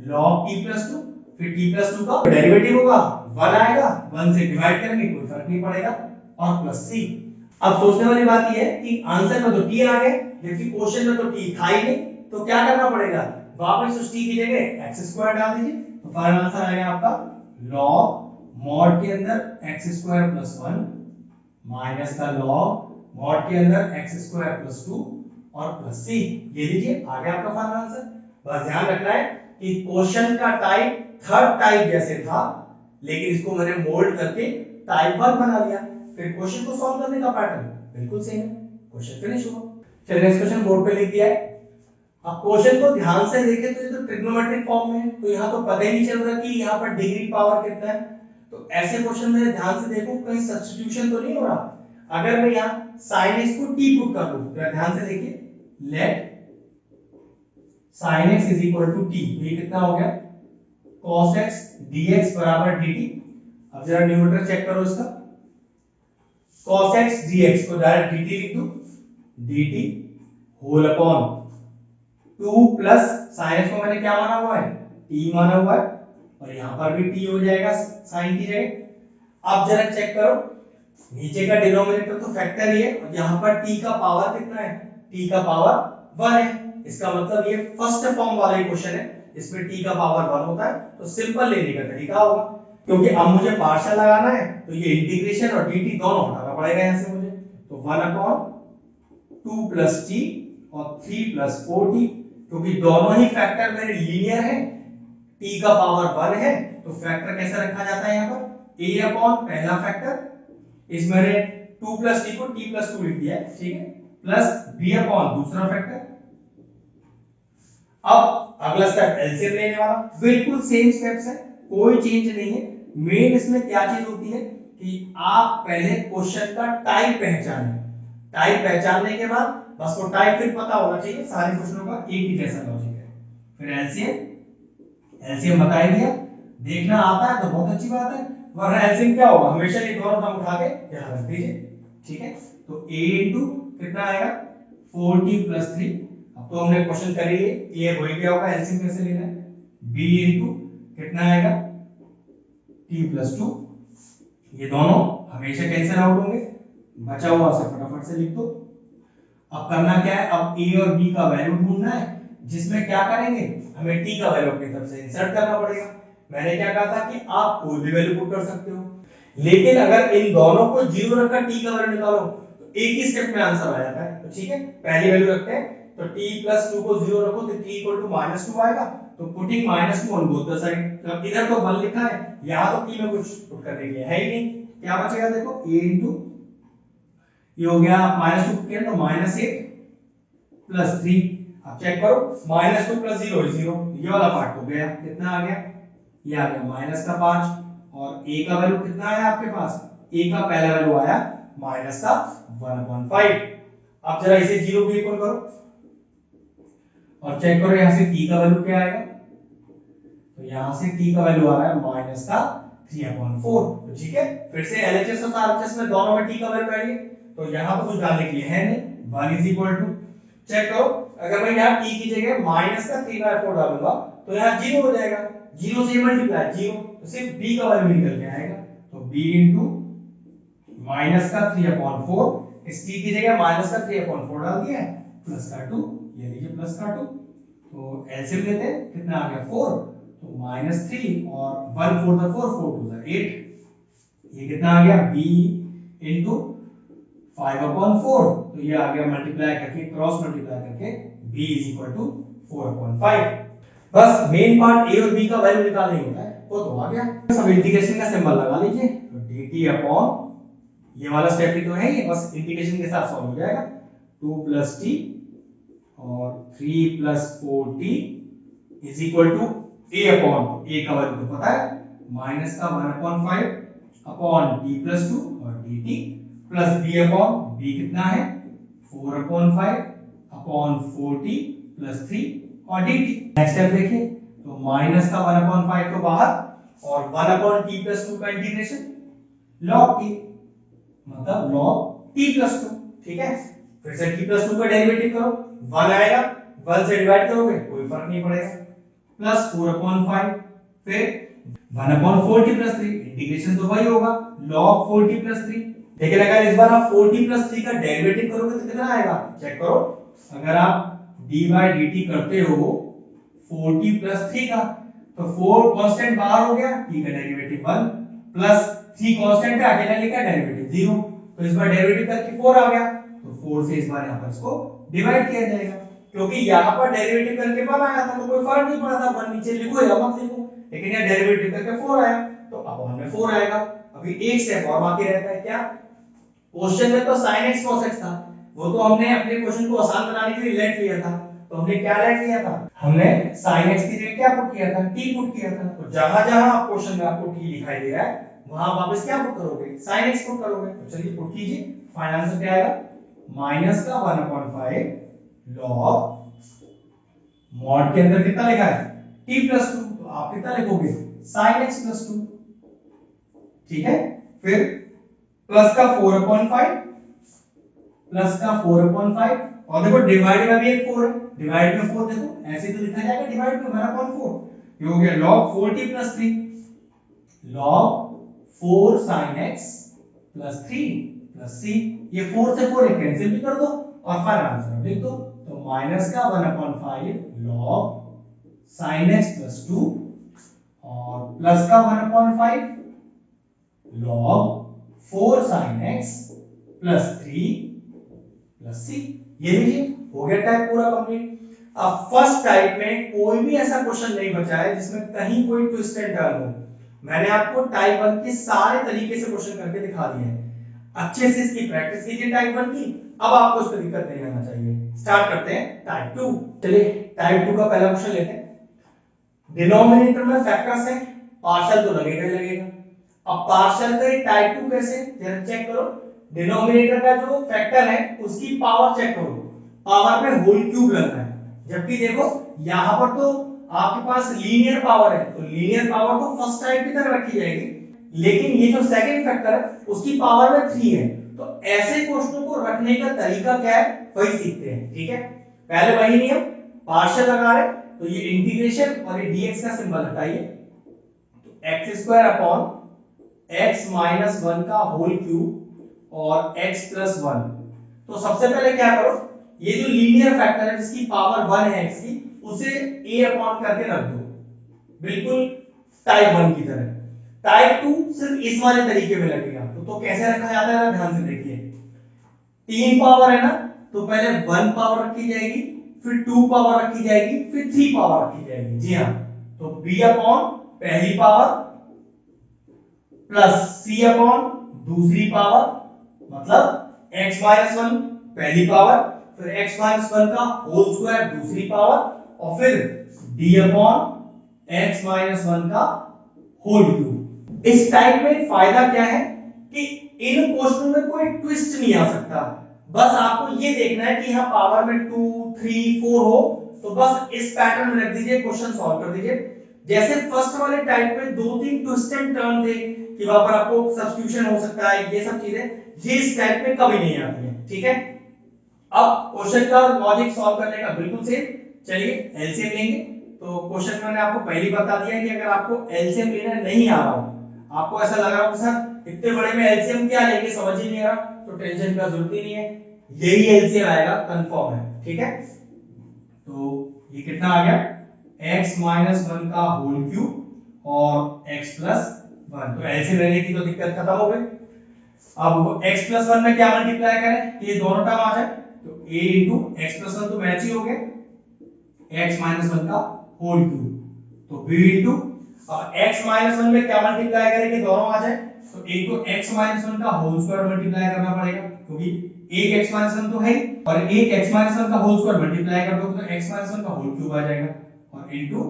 log t + 2, फिर t + 2 का डेरिवेटिव होगा 1 आएगा, 1 से डिवाइड करेंगे कोई फर्क नहीं पड़ेगा और प्लस c। अब सोचने वाली बात यह है कि आंसर में तो t आ गया, जबकि क्वेश्चन में तो t था ही नहीं, तो क्या करना पड़ेगा, वापस उस t की जगह x² डाल दीजिए, तो फाइनल आंसर आएगा आपका log mod के अंदर x² + 1 माइनस का log mod के अंदर x² + 2 और प्लस c। ये लीजिए आ गया आपका फाइनल आंसर। बस ध्यान रखना है कि क्वेश्चन का टाइप थर्ड टाइप जैसे था, लेकिन इसको मैंने मोल्ड करके टाइप 1 बना लिया, फिर क्वेश्चन को सॉल्व करने का पैटर्न बिल्कुल सेम है, क्वेश्चन फिनिश हुआ। चलिए नेक्स्ट क्वेश्चन बोर्ड पे लिख दिया है। अब क्वेश्चन को ध्यान से देखें तो ये तो ट्रिग्नोमेट्रिक फॉर्म में है, तो यहाँ तो पता ही नहीं चल रहा कि यहाँ पर डिग्री पावर कितना है, तो ऐसे क्वेश्चन में ध्यान से देखो कहीं सब्स्टिट्यूशन तो नहीं हो रहा। अगर मैं यहाँ sin x को t पुट कर दूं तो ध्यान से देखिए, लेट sin x = t, ये कितना हो गया cos x dx = dt। अब जरा न्यूमरेटर चेक करो इसका, cos x dx को डायरेक्ट dt लिख दो, dt whole upon 2 plus sin x को मैंने क्या माना हुआ है, t माना हुआ है, और यहां पर भी t हो जाएगा sin की जगह। अब जरा चेक करो, नीचे का डिनोमिनेटर तो फैक्टर ही है और यहां पर t का पावर कितना है, t का पावर 1 है, इसका मतलब ये फर्स्ट फॉर्म वाला क्वेश्चन है, इसमें t का पावर 1 होता है, तो सिंपल लेने का तरीका होगा, क्योंकि अब मुझे पार्शियल लगाना है तो ये इंटीग्रेशन और dt दोनों हटाना पड़ेगा यहां से मुझे, तो 1 अपॉन 2 प्लस t और 3 प्लस 4t, क्योंकि दोनों ही फैक्टर मेरे लीनियर है, t का पावर 1 है, तो फैक्टर कैसे रखा जाता है यहाँ पर, a अपॉन पहला फैक्टर, इसमें मैंने 2 प्लस t को t प्लस 2 लिख दिया है, ठीक है, प्लस b अपॉन दूसरा फैक्टर। अब अगला स्टेप एलसीएम लेने वाला, बिल्कुल सेम स्टेप्स है, कोई चेंज नहीं है। मेन इसमें क्या चीज होती है कि आप पहले क्वेश्चन का टाइप पहचानें, टाइप पहचानने के बाद बस वो टाइप फिर पता होना चाहिए, सारे क्वेश्चनों का एक ही जैसा लॉजिक है। फिर एलसीएम बता ही दिया, देखना आता है तो बहुत अच्छी बात है, वरना एलसीएम क्या होगा, हमेशा ये दोनों टर्म उठा के यहां रख दीजिए, ठीक है। तो a इनटू कितना आएगा 4t प्लस 3, अब तो हमने क्वेश्चन कर लिए, क्लियर हो ही गया होगा एलसीएम कैसे लेना है, b इनटू कितना आएगा t प्लस 2, ये दोनों हमेशा कैंसिल आउट होंगे, बचा हुआ से फटाफट से लिख दो। अब करना क्या है, अब a और b का वैल्यू ढूंढना है, जिसमें क्या करेंगे, हमें t का वैल्यू अपनी तरफ से इंसर्ट करना पड़ेगा। मैंने क्या कहा था कि आप कोई भी वैल्यू पुट कर सकते हो, लेकिन अगर इन दोनों को जीरो रखकर टी का वैल्यू निकालो तो एक ही स्टेप में आंसर आ जाता है। तो ठीक है, पहली वैल्यू रखते हैं, तो t + 2 को जीरो रखो तो t = -2 आएगा, तो putting -2 on both the side. तो इधर तो 1 लिखा है, यहां तो t में कुछ पुट करने के लिए है ही नहीं, क्या बचेगा देखो a * ये हो गया -2 किया तो -8 + 3। अब चेक करो, -2 + 0 = 0, ये वाला पार्ट हो गया, कितना आ गया, ये आ गया -5, और a का वैल्यू कितना आया आपके पास, a का पहला वैल्यू आया -1/5। अब जरा इसे 0 को इक्वल करो और चेक करो यहां से t का वैल्यू क्या आएगा, तो यहां से t का वैल्यू आ रहा है -3/4। तो ठीक है, फिर से LHS और RHS में दोनों में t का वैल्यू आएगी, तो यहां तो कुछ डालने के लिए है नहीं, 1 = चेक करो, अगर मैं यहां t की जगह -3/4 डालूंगा तो यहां 0 हो जाएगा, 0 से मल्टीप्लाई 0, तो सिर्फ b का वैल्यू निकल के आएगा, तो b * -3/4, इस t की जगह -3/4 डाल दिया, +2, ये लीजिए +2, तो एलसीएम लेते हैं, कितना आ गया 4, तो -3 और 1 4 * 4 4 2 8, ये कितना आ गया b * 5/4, तो ये आ गया मल्टीप्लाई करके, क्रॉस मल्टीप्लाई करके b = 4/5। बस मेन पार्ट a और b का वैल्यू निकालना होता है, वो तो आ गया। सब इंटीग्रेशन का सिंबल लगा लीजिए, तो dt ये वाला स्टेप ही तो है, ये बस इंटीग्रेशन के साथ सॉल्व हो जाएगा, 2 + t और 3 + 4t = a का वैल्यू तो पता है, -1/5 अपॉन t + 2 और dt प्लस b कितना है 4/5 अपॉन 4t + 3 और dt। नेक्स्ट स्टेप देखिए, तो -1/5 तो बाहर और 1/t + 2 का इंटीग्रेशन log t, मतलब log t + 2, ठीक है। फिर से t + 2 का डेरिवेटिव करो, 1 आएगा, 1 से डिवाइड करोगे कोई फर्क नहीं पड़ेगा, प्लस 4/5, फिर 1/4t + 3, इंटीग्रेशन तो वही होगा log 4t + 3। लेकिन अगर इस बार आप 4t + 3 का डेरिवेटिव करोगे तो कितना आएगा, चेक करो, अगर आप d/dt करते हो 4t + 3 का, तो 4 कांस्टेंट बाहर हो गया, t का डेरिवेटिव 1 प्लस 3 कांस्टेंट है, अकेला लिखा डेरिवेटिव 0, तो इस बार डेरिवेटिव करके 4 आ गया, तो 4 से इस बार यहां पर इसको डिवाइड किया जाएगा, क्योंकि यहां पर डेरिवेटिव करके 1 आया था तो कोई फर्क नहीं पड़ा था, 1 नीचे लिखो या मत लिखो, लेकिन यहां डेरिवेटिव करके 4 आया तो अपॉन में 4 आएगा। अभी एक स्टेप और बाकी रहता है, क्या, क्वेश्चन में तो sin x cos x था, वो तो हमने अपने क्वेश्चन को आसान बनाने के लिए लेट लिया था, तो हमने क्या लेट लिया था, हमने sin x की जगह क्या पुट किया था, t पुट किया था, तो जहां जहां आप क्वेश्चन में आपको t दिखाई दे रहा है वहां वापस क्या पुट करोगे, sin x पुट करोगे, तो चलिए पुट कीजिए, फाइनल आंसर क्या आएगा, -1/5 log मॉड के अंदर कितना लिखा है t + 2, तो आप कितना लिखोगे sin x + 2, ठीक है। फिर प्लस का 4/5, और देखो डिवाइड में भी एक 4 है, डिवाइड में 4 देखो ऐसे तो लिखा जाएगा डिवाइड में 1/4, ये हो गया log 4t + 3, log 4 sin x + 3 + c, ये 4 से 4 कैंसिल भी कर दो और फाइनल आंसर लिख दो, तो -1/5 log sin x + 2 और प्लस का 1/5 log 4 sin x + 3 + c, ये लीजिए हो गया टाइप पूरा कंप्लीट। अब फर्स्ट टाइप में कोई भी ऐसा क्वेश्चन नहीं बचा है जिसमें कहीं कोई ट्विस्ट एंड टर्न हो, मैंने आपको टाइप 1 के सारे तरीके से क्वेश्चन करके दिखा दिए हैं, अच्छे से इसकी प्रैक्टिस कीजिए टाइप 1 की, अब आपको इस पर दिक्कत नहीं आना चाहिए। स्टार्ट करते हैं टाइप 2, चलिए टाइप 2 का पहला क्वेश्चन लेते हैं। डिनोमिनेटर में फैक्टर्स है, पार्शियल तो लगेगा ही लगेगा, अब पार्शियल का टाइप 2 कैसे, जरा चेक करो, डिनोमिनेटर का जो फैक्टर है उसकी पावर चेक करो, पावर में होल क्यूब लगना है, जबकि देखो यहां पर तो आपके पास लीनियर पावर है, तो लीनियर पावर तो फर्स्ट टाइप की तरह रखी जाएगी, लेकिन ये जो सेकंड फैक्टर है उसकी पावर में 3 है, तो ऐसे क्वेश्चनों को रखने का तरीका क्या है वही सीखते हैं, ठीक है। पहले वही नियम, पार्शियल लगा रहे तो ये इंटीग्रेशन और ये dx का सिंबल हटाइए, तो x² अपॉन x - 1 का होल क्यूब और x + 1, तो सबसे पहले क्या करो, ये जो लीनियर फैक्टर है जिसकी पावर 1 है x की, उसे a अपॉन करके रख दो, बिल्कुल टाइप 1 की तरह, टाइप 2 सिर्फ इस वाले तरीके में लगेगा। तो कैसे रखा जाता है, ध्यान से देखिए। 3 पावर है ना, तो पहले 1 पावर रखी जाएगी, फिर 2 पावर रखी जाएगी, फिर 3 पावर रखी जाएगी। जी हाँ, तो b अपॉन पहली पावर प्लस c अपॉन दूसरी पावर, मतलब x माइनस 1 पहली पावर, फिर x माइनस 1 का होल स्क्वायर दूसरी पावर, और फिर d अपॉन x माइनस 1 का होल क्यूब। इस टाइप में फायदा क्या है कि इन क्वेश्चनों में कोई ट्विस्ट नहीं आ सकता। बस आपको ये देखना है कि यहाँ पावर में 2 3 4 हो, तो बस इस पैटर्न में रख दीजिए, क्वेश्चन सॉल्व कर दीजिए। जैसे फर्स्ट वाले टाइप में 2-3 ट्विस्ट एंड टर्न थे कि वहां पर आपको सब्स्टिट्यूशन हो सकता है, ये सब चीजें, ये इस टाइप में कभी नहीं आती है। ठीक है, अब क्वेश्चन का लॉजिक सॉल्व करने का बिल्कुल सेम। चलिए एलसीएम लेंगे। तो क्वेश्चन मैंने आपको पहले ही बता दिया कि अगर आपको एलसीएम लेना नहीं आ रहा हो, आपको ऐसा लग रहा हो सर इतने बड़े में एलसीएम क्या लेंगे, समझ ही नहीं आ रहा, तो टेंशन का जरूरत ही नहीं है, यही एलसीएम आएगा, कंफर्म है। ठीक है, तो ये कितना आ गया, x माइनस 1 का होल क्यूब और x प्लस 1। तो एलसीएम लेने की तो दिक्कत खत्म हो गई। अब x प्लस 1 में क्या मल्टीप्लाई करें कि ये दोनों टर्म आ जाए, तो a इंटू एक्स प्लस 1 तो मैच ही हो गए, x माइनस 1 का होल क्यूब, तो b इंटू x माइनस 1 में क्या मल्टीप्लाई करें कि दोनों आ जाए, तो एक तो x माइनस 1 का होल स्क्वायर मल्टीप्लाई करना पड़ेगा, क्योंकि एक x माइनस 1 तो है ही, और एक x माइनस 1 का होल स्क्वायर मल्टीप्लाई कर दो तो x माइनस 1 का होल क्यूब आ जाएगा, और into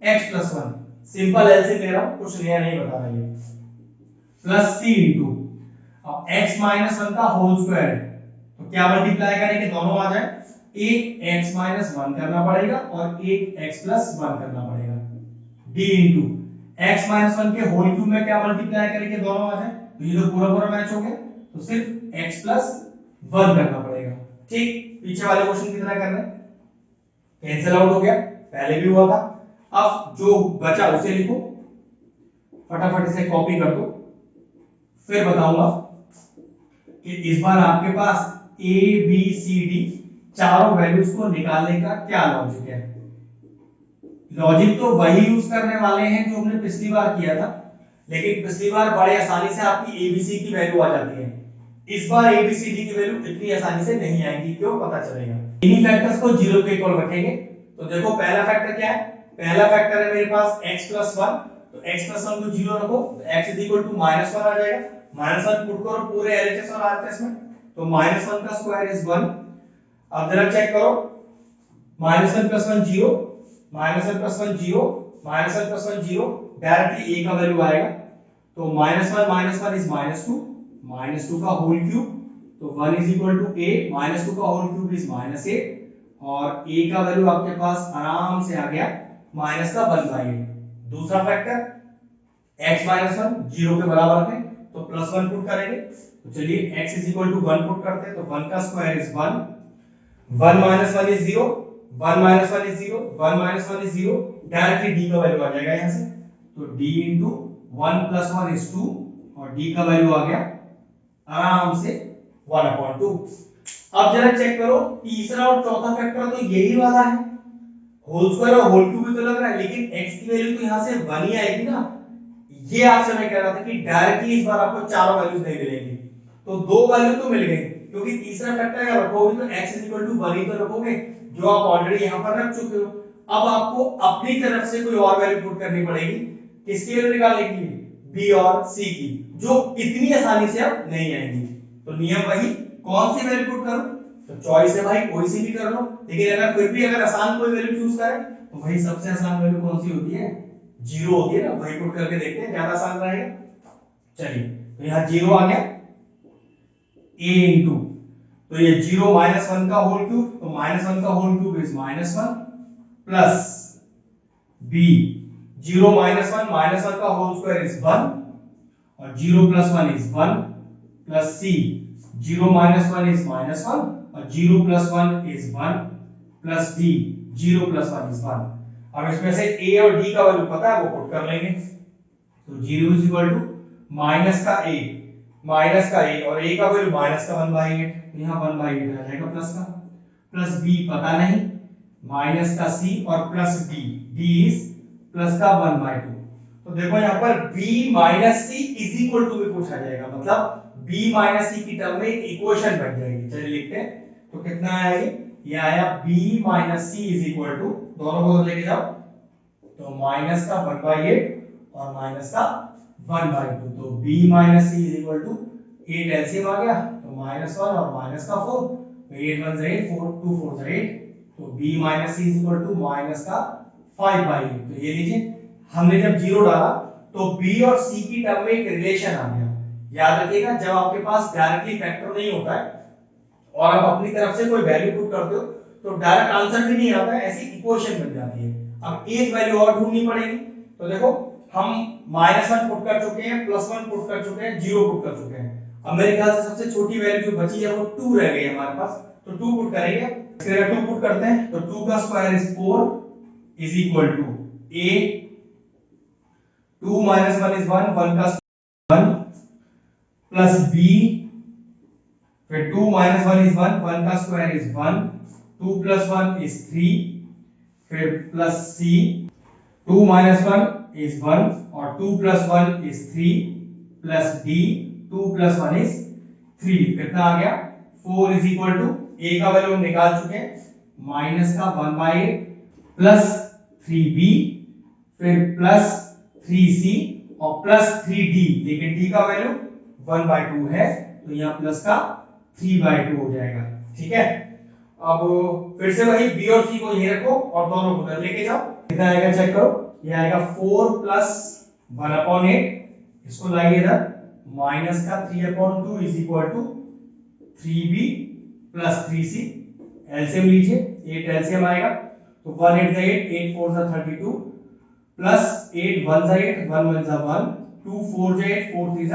x plus 1। Simple LCM ले रहा हूं, कुछ नया नहीं बता रहा ये, प्लस c इनटू अब x माइनस 1 का होल स्क्वायर, तो क्या मल्टीप्लाई करें कि दोनों आ जाए, एक x माइनस 1 करना पड़ेगा और एक x प्लस 1 करना पड़ेगा, d इनटू x माइनस 1 के होल क्यूब में क्या मल्टीप्लाई करें कि दोनों आ जाए, तो ये तो पूरा पूरा मैच हो गया, तो सिर्फ x प्लस 1 करना पड़ेगा। ठीक, पीछे वाले क्वेश्चन की तरह करना है, कैंसिल आउट हो गया, पहले भी हुआ था। अब जो बचा उसे लिखो, फटाफट इसे कॉपी कर दो, फिर बताऊंगा कि इस बार आपके पास a b c d चारों वैल्यूज को निकालने का क्या लॉजिक है। लॉजिक तो वही यूज करने वाले हैं जो हमने पिछली बार किया था, लेकिन पिछली बार बड़े आसानी से आपकी abc की वैल्यू आ जाती है, इस बार abcd की वैल्यू इतनी आसानी से नहीं आएगी, क्यों पता चलेगा। इन्हीं फैक्टर्स को जीरो के इक्वल रखेंगे। तो देखो पहला फैक्टर क्या है, पहला फैक्टर है मेरे पास x प्लस 1, तो x प्लस 1 को जीरो रखो, तो x is equal to minus 1 आ जाएगा, माइनस 1 पुट करो पूरे एलएचएस और आरएचएस में, तो माइनस 1 का स्क्वायर इज 1। अब जरा चेक करो, minus 1 plus 1 zero, minus 1 plus 1 zero, minus 1 plus 1 zero, directly a का वैल्यू आएगा, तो माइनस 1 इज माइनस 2 का होल क्यूब, तो 1 is equal to a, minus 2 का होल क्यूब इज माइनस 8, और a का वैल्यू आपके पास आराम से आ गया माइनस का 1/8। दूसरा फैक्टर x माइनस 1 जीरो के बराबर है, तो प्लस 1 पुट करेंगे, तो चलिए x is equal to 1 put करते हैं, तो 1 का square is 1, 1 minus 1 is 0, 1 minus 1 is 0, 1 minus 1 is 0, directly d का वैल्यू आ जाएगा यहां से, तो d इंटू 1 प्लस 1 इज 2, और d का वैल्यू आ गया आराम से 1/2। अब जरा चेक करो, तीसरा और चौथा फैक्टर तो यही वाला है, होल स्क्वायर और होल क्यूब भी तो लग रहा है, लेकिन x की वैल्यू तो यहां से 1 ही आएगी ना। ये आपसे मैं कह रहा था कि डायरेक्टली इस बार आपको चारों वैल्यूज नहीं मिलेंगी, तो दो वैल्यू तो मिल गई, क्योंकि तीसरा फैक्टर अगर रखोगे तो x इज इक्वल टू 1 ही तो रखोगे, जो आप ऑलरेडी यहां पर रख चुके हो। अब आपको अपनी तरफ से कोई और वैल्यू पुट करनी पड़ेगी, किसकी वैल्यू निकालने के लिए, b और c की, जो इतनी आसानी से अब नहीं आएंगी। तो नियम वही, कौन सी वैल्यू पुट करूं, तो चॉइस है भाई, कोई सी भी कर लो, लेकिन अगर फिर भी अगर आसान कोई वैल्यू चूज करें, तो भाई सबसे आसान वैल्यू कौन सी होती है, जीरो होती है ना, वही पुट करके देखते हैं, ज्यादा आसान रहेगा। चलिए, तो यहाँ जीरो आ गया, a इंटू, तो ये जीरो माइनस 1 का होल क्यूब, तो माइनस 1 का whole cube is minus 1, plus b, zero minus 1 का होल स्क्वायर इज 1, और 0 plus 1 is 1, plus c, 0 minus 1 is minus 1, और 0 plus 1 is 1, plus d, 0 plus 1 is 1। अब इसमें से a और d का वैल्यू पता है, वो पुट कर लेंगे, तो 0 इज इक्वल टू माइनस का a, और a का वैल्यू माइनस का 1/8, तो यहाँ 1/8 आ जाएगा प्लस का, प्लस b पता नहीं, माइनस का c, और plus d, d is plus का 1/2, तो देखो यहाँ पर b minus c is equal to भी पूछा जाएगा, मतलब b माइनस सी की टर्म में इक्वेशन बन जाएगी। चलिए लिखते हैं, तो कितना आया ये आया b minus c is equal to, दोनों को लेके जाओ, तो माइनस का 1/8 और माइनस का 1/2, तो b minus c is equal to 8 LCM आ गया, तो -1 और माइनस का 4, तो 8 1 8, 4 2 4 8, तो b minus c is equal to minus का 5/8। तो ये लीजिए, हमने जब जीरो डाला तो b और c की टर्म में एक रिलेशन आ गया। याद रखिएगा, जब आपके पास डायरेक्टली फैक्टर नहीं होता है और आप अपनी तरफ से कोई वैल्यू पुट करते हो तो डायरेक्ट आंसर भी नहीं आता है, ऐसी इक्वेशन बन जाती है। अब एक वैल्यू और ढूंढनी पड़ेगी, तो देखो हम -1 पुट कर चुके हैं, +1 पुट कर चुके हैं, 0 पुट कर चुके हैं। अब मेरे ख्याल से सबसे छोटी वैल्यू जो बची है वो 2 रह गई है हमारे पास, तो 2 पुट करेंगे। फिर 2 पुट करते हैं, तो 2 का square is 4 is equal to a, 2 minus 1 is 1, 1 का 1 प्लस b, फिर 2 minus 1 is 1, 1 का स्क्वायर इज 1, 2 plus 1 is 3, फिर प्लस c, 2 minus 1 is 1 और 2 plus 1 is 3 plus d, 2 plus 1 is 3, कितना आ गया 4 is equal to a का वैल्यू हम निकाल चुके हैं, माइनस का 1/8 प्लस 3b, फिर प्लस 3c और प्लस 3d, लेकिन d का वैल्यू 1/2 है, तो यहाँ प्लस का 3/2 हो जाएगा। ठीक है, अब फिर से वही b और c को यही रखो और दोनों को उधर लेके जाओ, कितना आएगा चेक करो, ये आएगा 4 प्लस 1/8, इसको लाइए इधर, माइनस का 3/2 is equal to 3b plus 3c, LCM लीजिए, 8 एलसीएम आएगा, तो 1 8 8, 8 4 32 प्लस 8 1 8, 1 1 1, 2 4 8, 4 3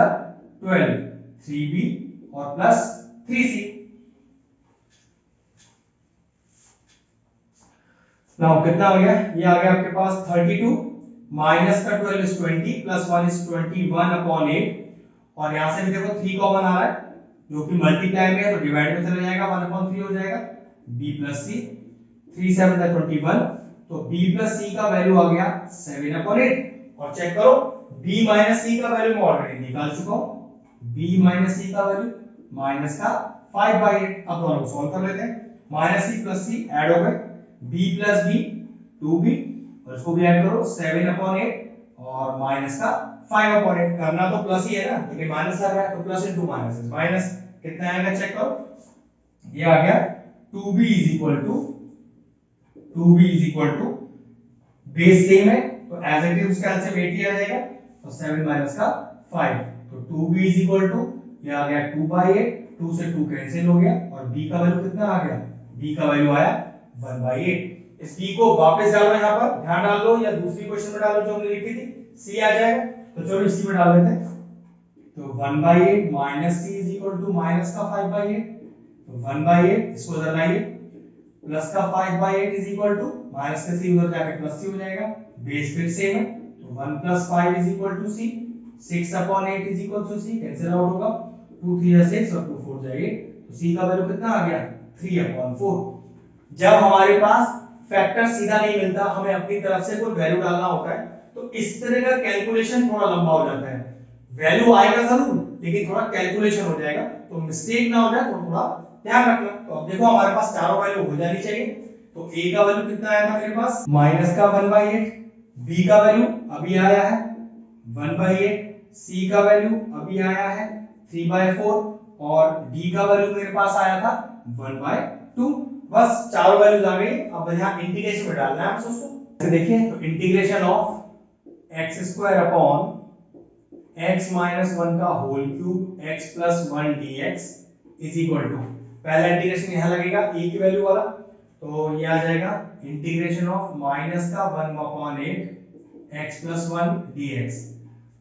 12, 3b और प्लस 3c। नाउ कितना आ गया, ये आ गया आपके पास 32, माइनस का 12 इज 20 प्लस 1 इज 21/8, और यहां से भी देखो 3 कॉमन आ रहा है जो कि मल्टीप्लाई में है, तो डिवाइड में चला जाएगा, 1/3 हो जाएगा, b प्लस c, 3 7 21, तो b प्लस c का वैल्यू आ गया 7/8, और चेक करो b माइनस c का वैल्यू मैं ऑलरेडी निकाल चुका हूं, b माइनस c का वैल्यू माइनस का 5/8। अब दोनों को सॉल्व कर लेते हैं, minus c plus c add हो गए, b प्लस b 2b, और इसको भी ऐड करो 7/8 और माइनस का 5/8, करना तो प्लस ही है ना, लेकिन माइनस आ रहा है तो प्लस इनटू माइनस, माइनस कितना आएगा चेक करो, ये आ गया 2b is equal to, 2b is equal to, base same है तो एज इट इज उसका आंसर 80 आ जाएगा, तो 7 माइनस का 5, तो 2b इज इक्वल टू, ये आ गया 2/8, 2 से 2 कैंसिल हो गया, और b का वैल्यू कितना आ गया, b का वैल्यू आया 1/8। इस b को वापस डालो, यहाँ पर ध्यान डाल लो, या दूसरी क्वेश्चन में डालो जो हमने लिखी थी, c आ जाएगा, तो चलो इसी में डाल देते हैं, तो 1/8 minus c is equal to minus का 5/8, तो 1/8 इसको उधर लाइए, प्लस का 5/8 इज इक्वल टू, माइनस का c उधर जाके प्लस c हो जाएगा, बेस फिर सेम है, तो 1 + 5 is equal to c, 6/8 is equal to c, cancel out होगा, 2 3 6 और 2 4 8, तो c का वैल्यू कितना आ गया 3/4। जब हमारे पास फैक्टर सीधा नहीं मिलता, हमें अपनी तरफ से कोई वैल्यू डालना होता है, तो इस तरह का कैलकुलेशन थोड़ा लंबा हो जाता है, वैल्यू आएगा जरूर लेकिन थोड़ा कैलकुलेशन हो जाएगा, तो मिस्टेक ना हो जाए, तो थोड़ा ध्यान रखना। तो अब देखो हमारे पास चारों वैल्यू हो जानी चाहिए, तो a का वैल्यू कितना आया था मेरे पास, माइनस का 1/8, b का वैल्यू अभी आया है 1/8, c का वैल्यू अभी आया है 3/4, और d का वैल्यू मेरे पास आया था 1/2। बस चारों वैल्यूज आ गई, अब यहाँ इंटीग्रेशन में डालना है आपको उसको। देखिए, तो integration of x² upon x minus 1 का whole cube x plus 1 dx is equal to, पहला इंटीग्रेशन यहाँ लगेगा a की वैल्यू वाला, तो ये आ जाएगा इंटीग्रेशन ऑफ माइनस का 1/8 x plus 1 dx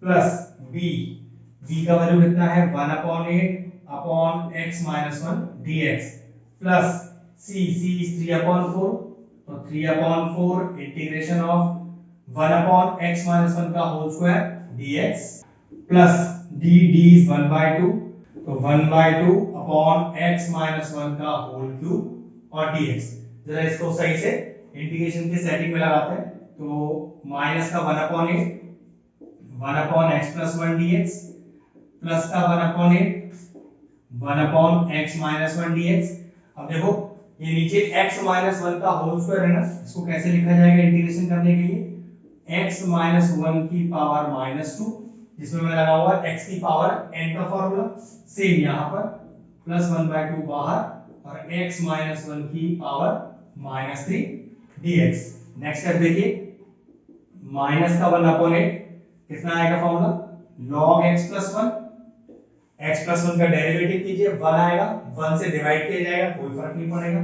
plus b का वैल्यू कितना है 1/8 upon x minus 1 dx plus c is 3/4, तो 3/4 इंटीग्रेशन ऑफ 1 x माइनस 1 का whole square dx plus d is 1/2, तो 1/2 अपॉन x माइनस 1 का होल क्यूब और dx। जरा इसको सही से इंटीग्रेशन के सेटिंग में लगाते हैं, तो माइनस का 1/8 1/x+1 dx प्लस का 1/8 1/x-1 dx। अब देखो ये नीचे x-1 का होल स्क्वायर है ना, इसको कैसे लिखा जाएगा इंटीग्रेशन करने के लिए, x-1 की पावर -2, जिसमें मैं लगा हुआ x की पावर n का फॉर्मूला, सेम यहाँ पर +1/2 बाहर और x-1 की पावर -3 dx। नेक्स्ट स्टेप देखिए, माइनस का 1/8 कितना आएगा फॉर्मूला, log x+1, x+1 का डेरिवेटिव कीजिए, 1 आएगा, 1 से डिवाइड किया जाएगा, कोई फर्क नहीं पड़ेगा,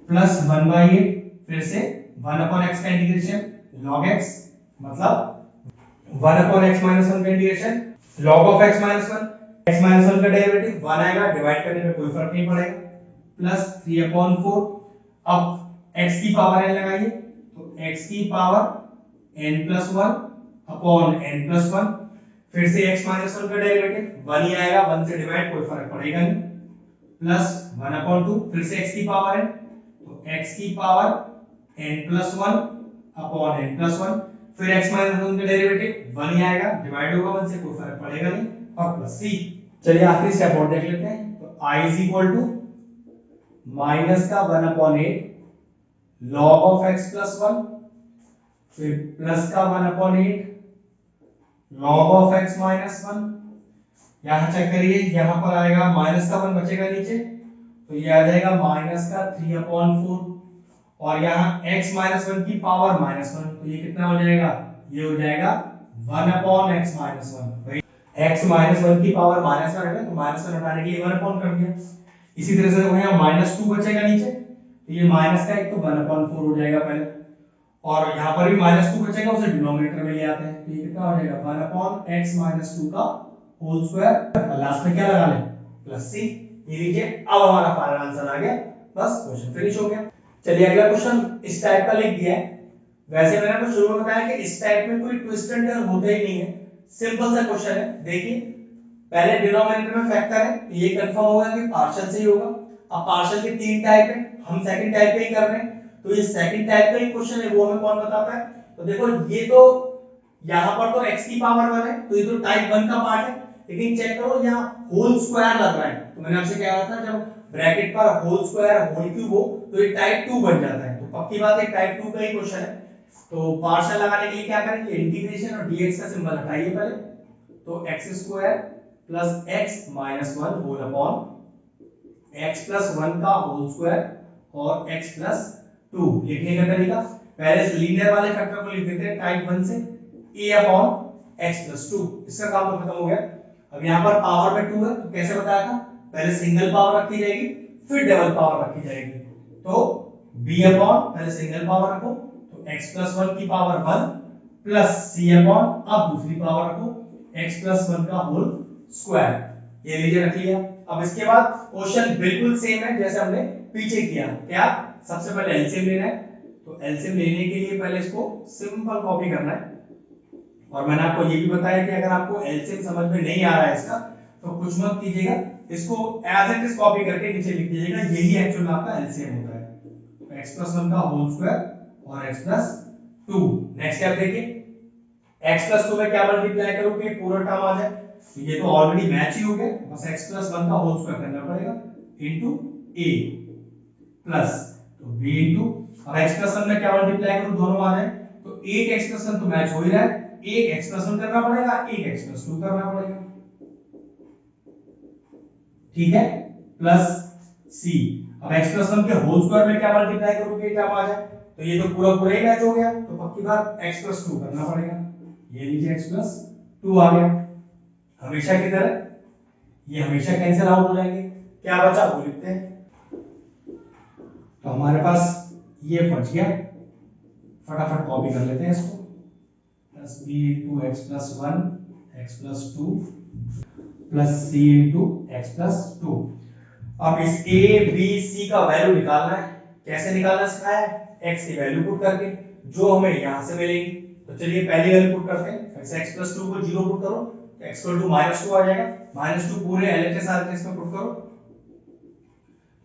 प्लस 1/8, फिर से 1/x का इंटीग्रेशन log x, मतलब 1/x-1 का integration log of x-1, x-1 का डेरिवेटिव 1 आएगा, डिवाइड करने में कोई फर्क नहीं पड़ेगा, प्लस 3/4। अब x की पावर n लगाइए, तो x की पावर n+1 अपॉन n+1, फिर से x-1 का डेरिवेटिव 1 ही आएगा, 1 से डिवाइड कोई फर्क पड़ेगा नहीं, प्लस 1/2, फिर से x की पावर n, तो x की पावर n+1 अपॉन n+1, फिर x-1 का डेरिवेटिव 1 ही आएगा, डिवाइड होगा 1 से, कोई फर्क पड़ेगा नहीं, और प्लस c। चलिए आखिरी स्टेप और देख लेते हैं, तो i माइनस का 1/8 log of x+1, फिर प्लस का 1/8 log of x-1, यहां चेक करिए, यहां पर आएगा माइनस का 1 बचेगा नीचे, तो ये आ जाएगा माइनस का 3/4, और यहाँ x-1 की पावर -1, तो ये कितना हो जाएगा, ये हो जाएगा 1/x-1, x-1 की पावर -1 है तो -1 हटाने के लिए 1 कर दिया। इसी तरह से देखो यहाँ -2 बचेगा नीचे, तो ये माइनस का एक तो 1/4 हो जाएगा पहले, और यहाँ पर भी -2 बचेगा, उसे डिनोमिनेटर में ले आते हैं, तो ये कितना हो जाएगा 1/x-2 का होल स्क्वायर, लास्ट में क्या लगा लें, प्लस c। ये लीजिए, अब हमारा फाइनल आंसर आ गया, बस क्वेश्चन फिनिश हो गया। चलिए अगला क्वेश्चन इस टाइप का लिख दिया है। वैसे मैंने आपको शुरू में बताया कि इस टाइप में कोई ट्विस्ट एंड टर्न होता ही नहीं है, सिंपल सा क्वेश्चन है। देखिए पहले डिनोमिनेटर में फैक्टर है, तो ये कंफर्म होगा कि पार्शियल से ही होगा। अब पार्शियल के 3 टाइप है, हम सेकंड टाइप पे ही कर रहे हैं, तो ये सेकंड टाइप का ही क्वेश्चन है, वो हमें कौन बताता है। तो देखो ये तो यहाँ पर तो x की पावर 1 है, तो ये तो टाइप 1 का पार्ट है, लेकिन चेक करो यहाँ होल स्क्वायर लग रहा है, तो मैंने आपसे क्या कहा था, जब ब्रैकेट पर होल स्क्वायर होल क्यूब हो तो ये टाइप 2 बन जाता है, तो पक्की बात है टाइप 2 का ही क्वेश्चन है। तो पार्शियल लगाने के लिए क्या करेंगे, इंटीग्रेशन और dx का सिंबल हटाइए पहले, तो x² plus x minus 1 whole upon x plus 1 का होल स्क्वायर और x प्लस 2। लिखने का तरीका, पहले से लीनियर वाले फैक्टर को लिख देते हैं टाइप 1 से, a अपॉन x प्लस 2, इसका काम तो खत्म हो गया। अब यहाँ पर पावर में 2 है, तो कैसे बताया था, पहले सिंगल पावर रखी जाएगी, फिर डबल पावर रखी जाएगी, तो b अपॉन पहले सिंगल पावर रखो, तो x प्लस 1 की पावर 1 प्लस c अपॉन, अब दूसरी पावर रखो x प्लस 1 का होल स्क्वायर, ये लीजिए रख लिया। अब इसके बाद क्वेश्चन बिल्कुल सेम है जैसे हमने पीछे किया, क्या सबसे पहले एलसीएम लेना है, तो एलसीएम लेने के लिए पहले इसको सिंपल कॉपी करना है। और मैंने आपको ये भी बताया कि अगर आपको एलसीएम समझ में नहीं आ रहा है इसका, तो कुछ मत कीजिएगा, इसको एज इट इज कॉपी करके नीचे लिख दीजिएगा, यही एक्चुअल में आपका एलसीएम होता है, तो x प्लस 1 का होल स्क्वायर और x प्लस 2। नेक्स्ट स्टेप देखिए, x प्लस 2 में क्या मल्टीप्लाई करोगे, पूरा टर्म आ जाए, तो ये तो ऑलरेडी मैच ही हो गया, बस x प्लस 1 का होल स्क्वायर करना पड़ेगा इनटू a प्लस तो b इनटू, अब x प्लस 1 में क्या मल्टीप्लाई करूं, दोनों आ जाए, तो एक x प्लस 1 तो मैच हो ही रहा है, एक x प्लस 1 करना पड़ेगा, एक x प्लस 2 करना पड़ेगा, ठीक है, प्लस c। अब x प्लस 1 के होल स्क्वायर में क्या मल्टीप्लाई करोगे, क्या आ जाए, तो ये तो पूरा पूरा ही मैच हो गया, तो पक्की बात x प्लस 2 करना पड़ेगा, ये लीजिए x प्लस 2 आ गया। हमेशा की तरह ये हमेशा कैंसिल आउट हो जाएंगे, क्या बचा वो लिखते हैं, तो हमारे पास ये बच गया, फटाफट कॉपी कर लेते हैं इसको, plus b into x plus 1 x plus 2 plus c into x plus 2। अब इस a b c का वैल्यू निकालना है, कैसे निकालना सिखाया है, x की वैल्यू पुट करके, जो हमें यहां से मिलेगी। तो चलिए पहली वैल्यू पुट करते हैं, फिर से x प्लस 2 को 0 पुट करो, तो x इक्वल टू -2 आ जाएगा, -2 पूरे LHS RHS में पुट करो,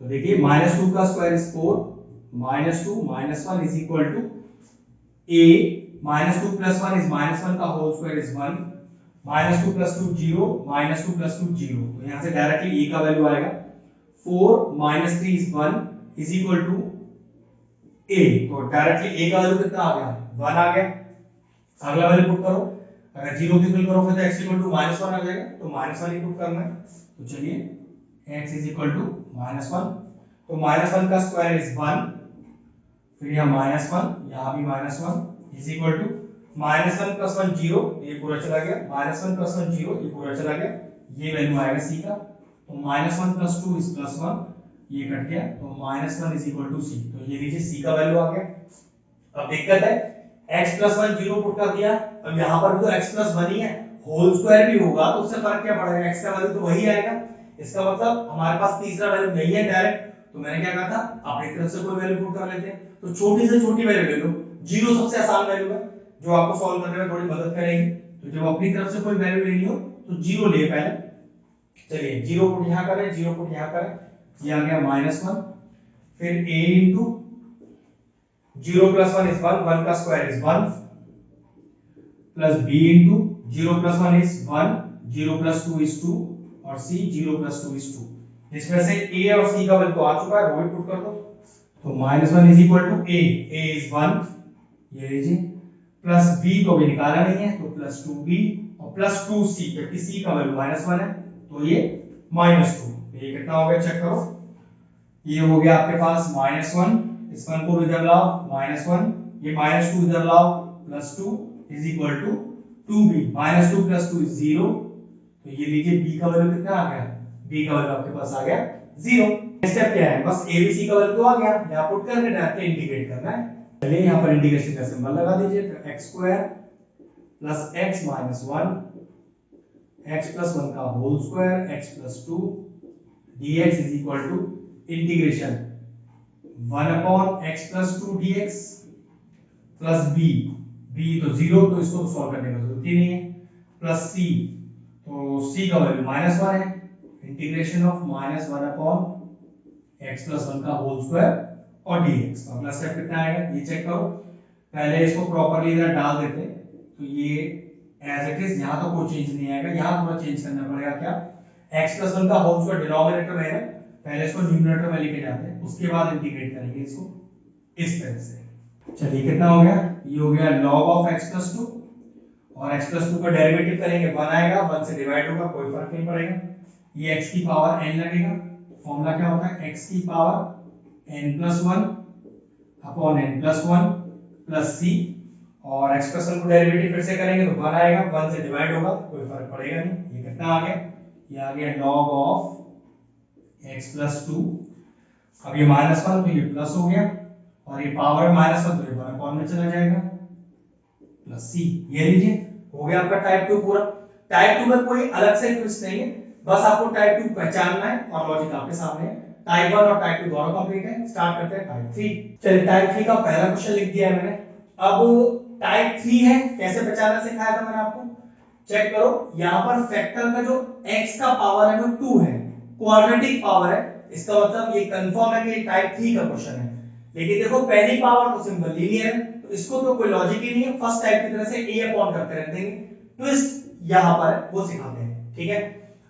तो देखिए -2 का square is 4, -2 -1 is equal to a, -2 plus 1 is -1 का होल स्क्वायर इज 1, -2 + 2 0, -2 + 2 0, तो यहाँ से डायरेक्टली a का वैल्यू आएगा 4 - 3 is 1 is equal to a, तो डायरेक्टली a का वैल्यू कितना आ गया 1 आ गया। अगला वैल्यू पुट करो, अगर 0 की इक्वल करोगे तो x इक्वल टू -1 आ जाएगा, तो -1 ही पुट करना है। तो चलिए x इज इक्वल टू -1, तो -1 का स्क्वायर इज 1, फिर यहाँ -1, यहाँ भी -1 इज इक्वल टू -1 + 1 0, ये पूरा चला गया, -1 + 1 0, ये पूरा चला गया, ये वैल्यू आएगा c का, तो -1 + 2 इज +1, ये कट गया, तो -1 इज इक्वल टू c, तो ये लीजिए c का वैल्यू आ गया। अब दिक्कत है x + 1 0 पुट कर दिया, अब यहाँ पर भी तो x + 1 ही है, होल स्क्वायर भी होगा तो उससे फर्क क्या पड़ेगा, x का वैल्यू तो वही आएगा। इसका मतलब हमारे पास तीसरा वैल्यू नहीं है डायरेक्ट, तो मैंने क्या कहा था अपनी तरफ से कोई वैल्यू पुट कर लेते हैं, तो छोटी से छोटी वैल्यू ले लो, 0 सबसे आसान वैल्यू है जो आपको सॉल्व करने में थोड़ी मदद करेगी, तो जब अपनी तरफ से कोई वैल्यू लेनी हो तो 0 ले पहले। चलिए 0 पुट यहाँ करें, 0 पुट यहाँ करें, ये आ गया -1, फिर a इंटू 0 + 1 is 1, 1 का square is 1, plus b into 0 + 1 is 1, 0 + 2 is 2, और c 0 + 2 is 2। इसमें से a और c का वैल्यू तो आ चुका है, वो भी पुट कर दो, तो -1 is equal to a is 1, ये लीजिए, प्लस b को भी निकाला नहीं है तो +2b और +2c, क्योंकि c का वैल्यू -1 है तो ये -2, ये कितना हो गया चेक करो, ये हो गया आपके पास -1, इस 1 को इधर लाओ -1, ये -2 इधर लाओ +2 is equal to 2b, -2 + 2 is 0, तो ये लीजिए b का वैल्यू कितना आ गया, b का वैल्यू आपके पास आ गया 0। स्टेप क्या है, बस a b c का वैल्यू तो आ गया, यहाँ पुट करके डायरेक्ट इंटीग्रेट करना है। चलिए यहाँ पर इंटीग्रेशन का सिंबल लगा दीजिए, तो x² + x - 1 x + 1 का whole square x + 2 dx is equal to integration 1/x + 2 dx plus b, b तो 0, तो इसको सॉल्व करने की जरूरत ही नहीं है, प्लस c, तो c का वैल्यू -1 है, इंटीग्रेशन ऑफ -1/x + 1 का होल स्क्वायर और dx। अगला स्टेप कितना आएगा ये चेक करो, पहले इसको प्रॉपर्ली इधर डाल देते, तो ये एज इट इज, यहाँ तो कोई चेंज नहीं आएगा, यहाँ थोड़ा चेंज करना पड़ेगा, क्या x + 1 का होल स्क्वायर डिनोमिनेटर में है, पहले इसको न्यूमरेटर में लेके जाते हैं, उसके बाद इंटीग्रेट करेंगे इसको इस तरह से। चलिए कितना हो गया, ये हो गया log of x + 2, और x + 2 का डेरिवेटिव करेंगे 1 आएगा, 1 से डिवाइड होगा, कोई फर्क नहीं पड़ेगा, ये x की पावर n लगेगा, फॉर्मूला क्या होता है x की power n + 1 upon n + 1 plus c, और एक्सप्रेशन को डेरिवेटिव फिर से करेंगे तो 1 आएगा, 1 से डिवाइड होगा, कोई फर्क पड़ेगा नहीं, ये कितना आ गया, ये आ गया log of x + 2, अब ये -1 तो ये प्लस हो गया, और ये पावर -1 तो ये 1 में चला जाएगा, प्लस c, ये लीजिए हो गया आपका टाइप 2 पूरा। टाइप 2 में कोई अलग से ट्विस्ट नहीं है, बस आपको टाइप 2 पहचानना है और लॉजिक आपके सामने है। टाइप 1 और टाइप 2 दोनों कंप्लीट है, स्टार्ट करते हैं टाइप 3। चलिए टाइप 3 का पहला क्वेश्चन लिख दिया है मैंने। अब टाइप 3 है, कैसे पहचानना सिखाया था मैंने आपको, चेक करो, यहां पर फैक्टर का जो x का पावर है वो 2 है, क्वाड्रेटिक पावर है, इसका मतलब ये कंफर्म है कि ये टाइप 3 का क्वेश्चन है। लेकिन देखो पहली पावर तो सिंपल लीनियर है, तो इसको तो कोई लॉजिक ही नहीं है, फर्स्ट टाइप की तरह से a अपॉन करते रहते हैं, ट्विस्ट यहां पर है वो सिखाते हैं, ठीक है।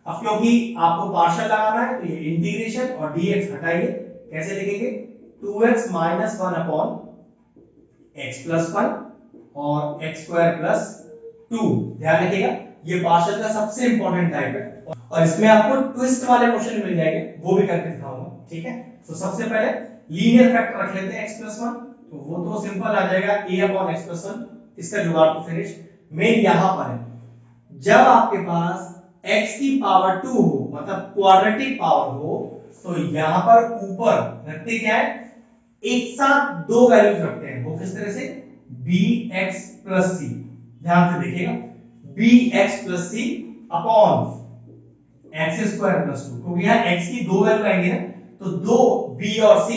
अब क्योंकि आपको पार्शियल लगाना है तो ये इंटीग्रेशन और dx हटाइए, कैसे लिखेंगे 2x - 1 अपॉन x + 1 और x² + 2, ध्यान रखिएगा ये पार्शियल का सबसे इंपॉर्टेंट टाइप है, और इसमें आपको ट्विस्ट वाले क्वेश्चन मिल जाएंगे, वो भी करके दिखाऊंगा, ठीक है। तो सबसे पहले लीनियर फैक्टर रख लेते हैं x + 1, तो वो तो सिंपल आ जाएगा a/x + 1, इसका जुगाड़ तो फिनिश। मेन यहां पर है जब आपके पास x की पावर 2 हो, मतलब क्वाड्रेटिक पावर हो, तो यहां पर ऊपर रखते क्या है, एक साथ दो वैल्यूज रखते हैं, वो किस तरह से bx + c, ध्यान से देखिएगा bx + c अपॉन x² + 2, क्योंकि यहां x की दो वैल्यू आएंगे ना, तो दो b और c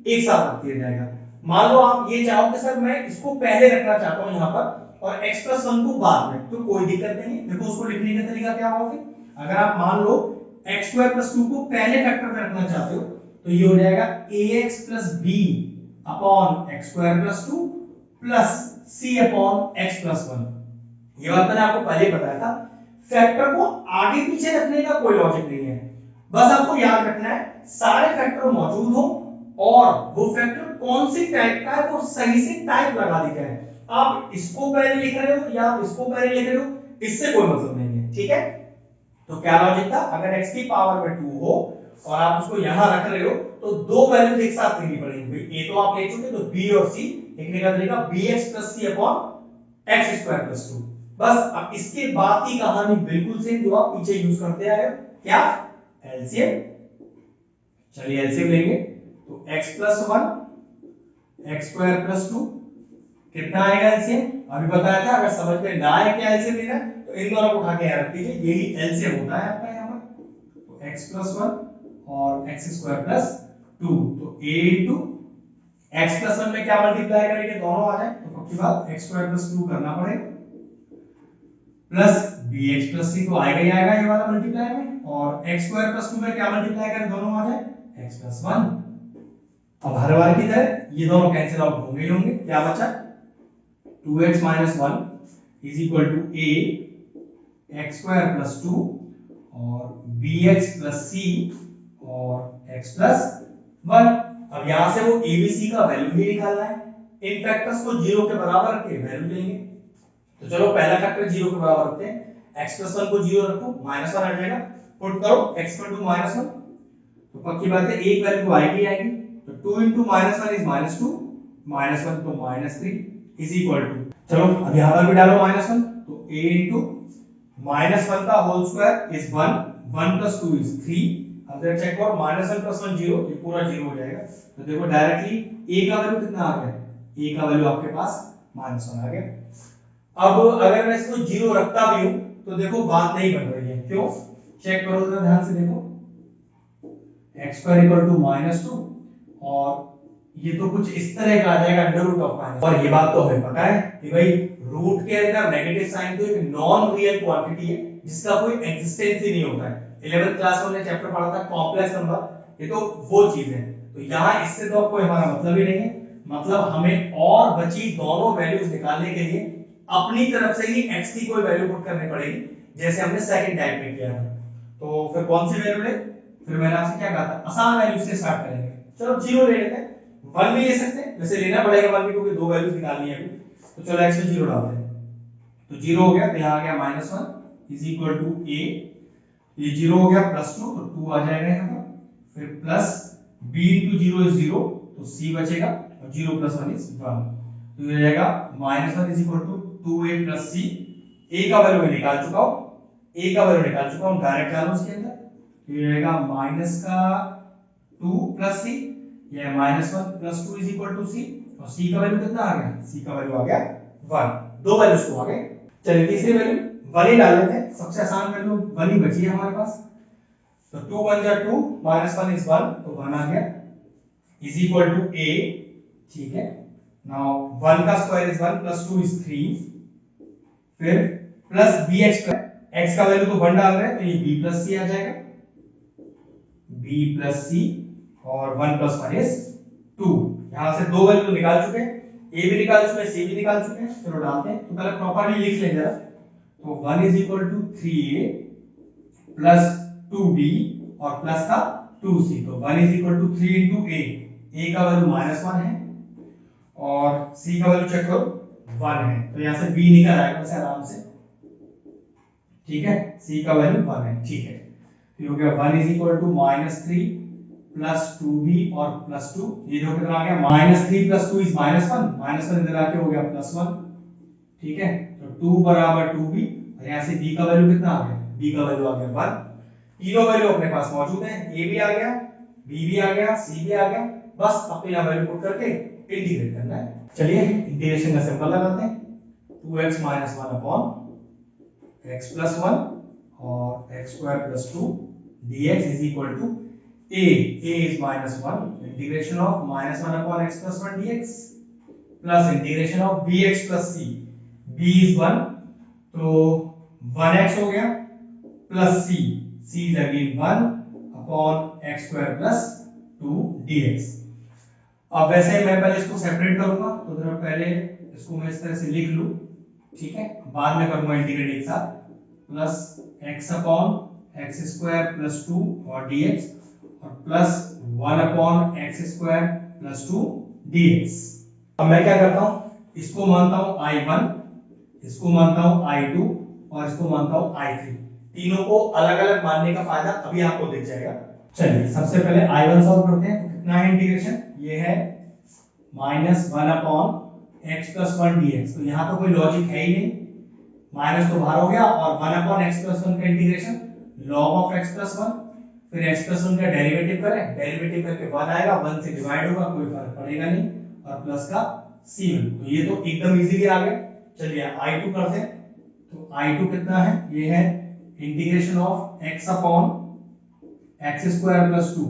एक साथ रख दिया जाएगा। मान लो आप ये चाहो कि सर मैं इसको पहले रखना चाहता हूं यहां पर और x + 1 को बाद में, तो कोई दिक्कत नहीं है। देखो उसको लिखने का तरीका क्या होगा, फिर अगर आप मान लो x² + 2 को पहले फैक्टर में रखना चाहते हो तो ये हो जाएगा ax + b upon x² + 2 plus c upon x + 1। ये बात मैंने आपको पहले बताया था फैक्टर को आगे पीछे रखने का कोई लॉजिक नहीं है। बस आपको याद रखना है सारे फैक्टर मौजूद हो और वो फैक्टर कौन सी टाइप का है वो सही से टाइप लगा दी जाए। आप इसको पहले लिख रहे हो या आप इसको पहले लिख रहे हो, इससे कोई मतलब नहीं है, ठीक है। तो क्या लॉजिक था, अगर x की पावर में 2 हो और आप उसको यहां रख रहे हो तो दो वैल्यूज एक साथ लेनी पड़ेगी। a तो आप ले चुके, तो b और c लिखने का तरीका bx + c upon x square plus 2। बस अब इसके बाद की कहानी बिल्कुल सेम जो आप पीछे यूज करते आए हो, क्या, एलसीएम। चलिए एलसीएम लेंगे तो x + 1 x स्क्वायर प्लस 2 कितना आएगा एलसीएम, अभी बताया था। अगर समझ में ना आए क्या एलसीएम लेना तो इन दोनों को उठा के यहाँ रख दीजिए, यही एलसीएम होता है आपका यहाँ पर। तो x + 1 और x स्क्वायर प्लस 2, तो a इंटू x + 1 में क्या मल्टीप्लाई करेंगे, दोनों आ जाए तो पक्की बात x स्क्वायर प्लस 2 करना पड़ेगा, प्लस bx + c तो आएगा ही आएगा ये वाला मल्टीप्लाई में, और x स्क्वायर प्लस 2 में क्या मल्टीप्लाई करें, दोनों आ जाए x + 1। अब हर बार की तरह ये दोनों कैंसिल आउट होंगे ही होंगे, क्या बचा 2x - 1 = a x square plus 2 और bx + c और x + 1। अब यहां से वो abc का वैल्यू भी निकालना है, इन फैक्टर्स को 0 के बराबर रख के वैल्यू लेंगे। तो चलो पहला फैक्टर 0 के बराबर रखते हैं, x + 1 को 0 रखो, -1 आ जाएगा, पुट करो x = -1, तो पक्की बात है एक वैल्यू आएगी आएगी, तो 2 * -1 is -2, -1 तो -3 इज इक्वल टू, चलो अब यहां पर भी डालो -1, तो a * -1 का होल स्क्वायर इज 1, 1 + 2 is 3। अब जरा चेक करो, -1 + 1 0, ये पूरा 0 हो जाएगा। तो देखो डायरेक्टली a का वैल्यू कितना आ गया, a का वैल्यू आपके पास -1 आ गया। अब अगर मैं इसको 0 रखता भी हूं तो देखो बात नहीं बन रही है, क्यों, चेक करो जरा ध्यान से देखो, x स्क्वायर इक्वल टू -2 और ये तो कुछ इस तरह का आ जाएगा √-, और ये बात तो हमें पता है कि भाई रूट के अंदर नेगेटिव साइन तो एक नॉन रियल क्वांटिटी है जिसका कोई एग्जिस्टेंस ही नहीं होता है। 11th क्लास में हमने चैप्टर पढ़ा था कॉम्प्लेक्स नंबर, ये तो वो चीज है। तो यहाँ इससे तो कोई हमारा मतलब ही नहीं है, मतलब हमें और बची दोनों वैल्यूज निकालने के लिए अपनी तरफ से ही x की कोई वैल्यू पुट करनी पड़ेगी, जैसे हमने सेकंड टाइप में किया था। तो फिर कौन सी वैल्यू ले, फिर मैंने आपसे क्या कहा था, आसान वैल्यू से स्टार्ट करेंगे। चलो 0 ले लेते हैं, 1 भी ले सकते हैं, वैसे लेना पड़ेगा 1 भी क्योंकि दो वैल्यूज निकालनी है अभी। तो चलो x में 0 डालते हैं, तो 0 हो गया, तो यहाँ आ गया -1 इज इक्वल टू a, ये 0 हो गया +2 तो 2 आ जाएगा यहाँ पर, फिर प्लस b * 0 is 0 तो c बचेगा और 0 + 1 is 1, तो ये हो जाएगा -1 is equal to 2a + c। a का वैल्यू मैं निकाल चुका हूँ, a का वैल्यू निकाल चुका हूँ, डायरेक्ट डालो उसके अंदर, तो ये रहेगा -2 + c, ये -1 + 2 इज इक्वल टू c, और c का वैल्यू कितना आ गया, c का वैल्यू आ गया 1, दो वैल्यूज को आ गए। चलिए तीसरी वैल्यू 1 ही डाल लेते हैं, सबसे आसान वैल्यू 1 ही बची है हमारे पास, तो 2 * 1 = 2 -1 is 1 तो 1 आ गया इज इक्वल टू a, ठीक है। नाउ 1 का स्क्वायर इज 1 + 2 is 3, फिर प्लस bx, x का वैल्यू तो 1 डाल रहे हैं तो ये b + c आ जाएगा, b + c और 1 + 1 is 2। यहां से दो वैल्यू निकाल चुके हैं, a भी निकाल चुके हैं, c भी निकाल चुके हैं, चलो डालते हैं। तो पहले प्रॉपर्ली लिख लें जरा, तो 1 is equal to 3a plus 2b और प्लस का 2c, तो 1 is equal to 3 into a का वैल्यू -1 है और c का वैल्यू चेक करो 1 है, तो यहां से b निकल आएगा वैसे आराम से, ठीक है, c का वैल्यू 1 है, ठीक है। तो हो गया 1 is equal to -3 plus 2b और प्लस 2, ये जो कितना आ गया -3 + 2 is -1, -1 इधर आके हो गया +1, ठीक है। तो 2 = 2b और यहां से b का वैल्यू कितना आ गया, b का वैल्यू आ गया 1। तीनों वैल्यू अपने पास मौजूद है, a भी आ गया, b भी आ गया, c भी आ गया, बस अपने यहां वैल्यू पुट करके इंटीग्रेट करना है। चलिए इंटीग्रेशन का सिंबल लगाते हैं, 2x - 1 अपॉन x + 1 और x स्क्वायर + 2 dx is equal to a is -1 integration of -1 अपॉन x + 1 dx plus integration of bx + c, b is 1 तो 1x हो गया plus c, c is again 1 अपॉन x स्क्वायर + 2 dx। अब वैसे मैं पहले इसको सेपरेट करूंगा, तो जरा पहले इसको मैं इस तरह से लिख लूं, ठीक है, बाद में करूंगा इंटीग्रेट एक साथ। Plus x upon x square plus 2 और dx और plus 1 upon x square plus 2 dx। अब मैं क्या करता हूं, इसको मानता हूं I1, इसको मानता हूं I2 और इसको मानता हूं I3। तीनों को अलग अलग मानने का फायदा अभी आपको दिख जाएगा। चलिए सबसे पहले I1 सॉल्व करते हैं। तो कितना है इंटीग्रेशन, ये है -1 अपॉन एक्स प्लस 1 dx। तो यहाँ तो कोई लॉजिक है ही नहीं, माइनस तो बाहर हो गया और 1 अपॉन एक्स प्लस 1 का integration log of x plus 1, फिर x प्लस 1 का डेरिवेटिव करें, डेरिवेटिव करके 1 आएगा, 1 से डिवाइड होगा, कोई फर्क पड़ेगा नहीं, और प्लस का c1। तो ये तो एकदम इजीली आ गया। चलिए I2 करते हैं। तो I2 कितना है, ये है integration of x upon x square plus 2।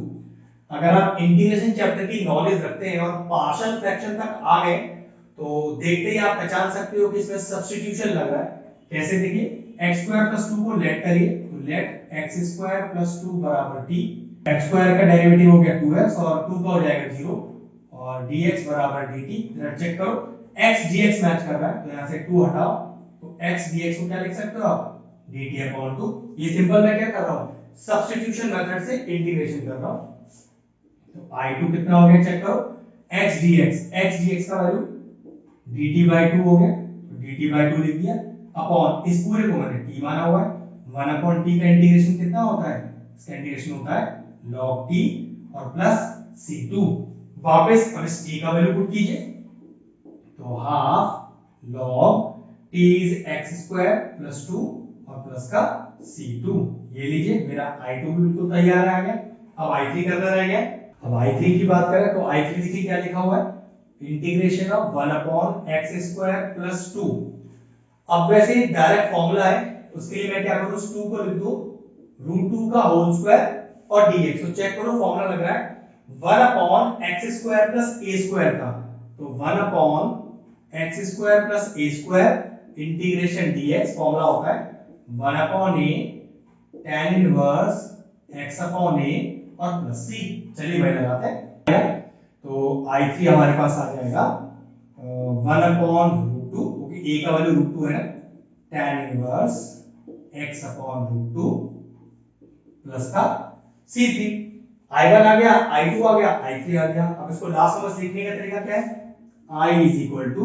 अगर आप इंटीग्रेशन चैप्टर की नॉलेज रखते हैं और पार्शियल फ्रैक्शन तक आ गए तो देखते ही आप पहचान सकते हो कि इसमें सब्स्टिट्यूशन लग रहा है। कैसे, देखिए x स्क्वायर प्लस 2 को लेट करिए, तो लेट x स्क्वायर प्लस 2 बराबर t। x स्क्वायर का डेरिवेटिव हो गया 2x और 2 का हो जाएगा 0 और dx बराबर dt। जरा चेक करो x dx मैच कर रहा है, तो यहां से 2 हटाओ, तो x dx को क्या लिख सकते हो आप, dt अपॉन 2। ये सिंपल मैं क्या कर रहा हूं, सब्स्टिट्यूशन मेथड से इंटीग्रेशन कर रहा हूं। तो I2 कितना हो गया, चेक करो, x dx का वैल्यू dt by 2 हो गया, तो dt by 2 लिख दिया, अपॉन इस पूरे को मैंने t माना हुआ है। 1 अपॉन t का इंटीग्रेशन कितना होता है, इसका इंटीग्रेशन होता है log t और प्लस c2। वापस अब इस t का वैल्यू पुट कीजिए, तो half log t is x square plus 2 और प्लस का c2। ये लीजिए मेरा I2 बिल्कुल तैयार आ गया। अब I3 करना रह गया। अब I3 की बात करें तो I3 देखिए क्या लिखा हुआ है, integration of 1 upon x square plus 2। अब वैसे डायरेक्ट फॉर्मूला है, उसके लिए मैं क्या करूं, उस 2 को लिख दूं √2 का होल स्क्वायर और dx। तो चेक करो फॉर्मूला लग रहा है 1 upon x square plus a square का, तो 1 upon x square plus a square integration dx। Formula होता है 1 upon a tan inverse x upon a और प्लस c। चलिए भाई लगाते हैं। तो I3 हमारे पास आ जाएगा 1 अपॉन √2, क्योंकि a का वैल्यू √2 है ना, tan inverse x upon √2 plus का c3। I1 आ गया, I2 आ गया, I3 आ गया। अब इसको लास्ट में बस लिखने का तरीका क्या है, I is equal to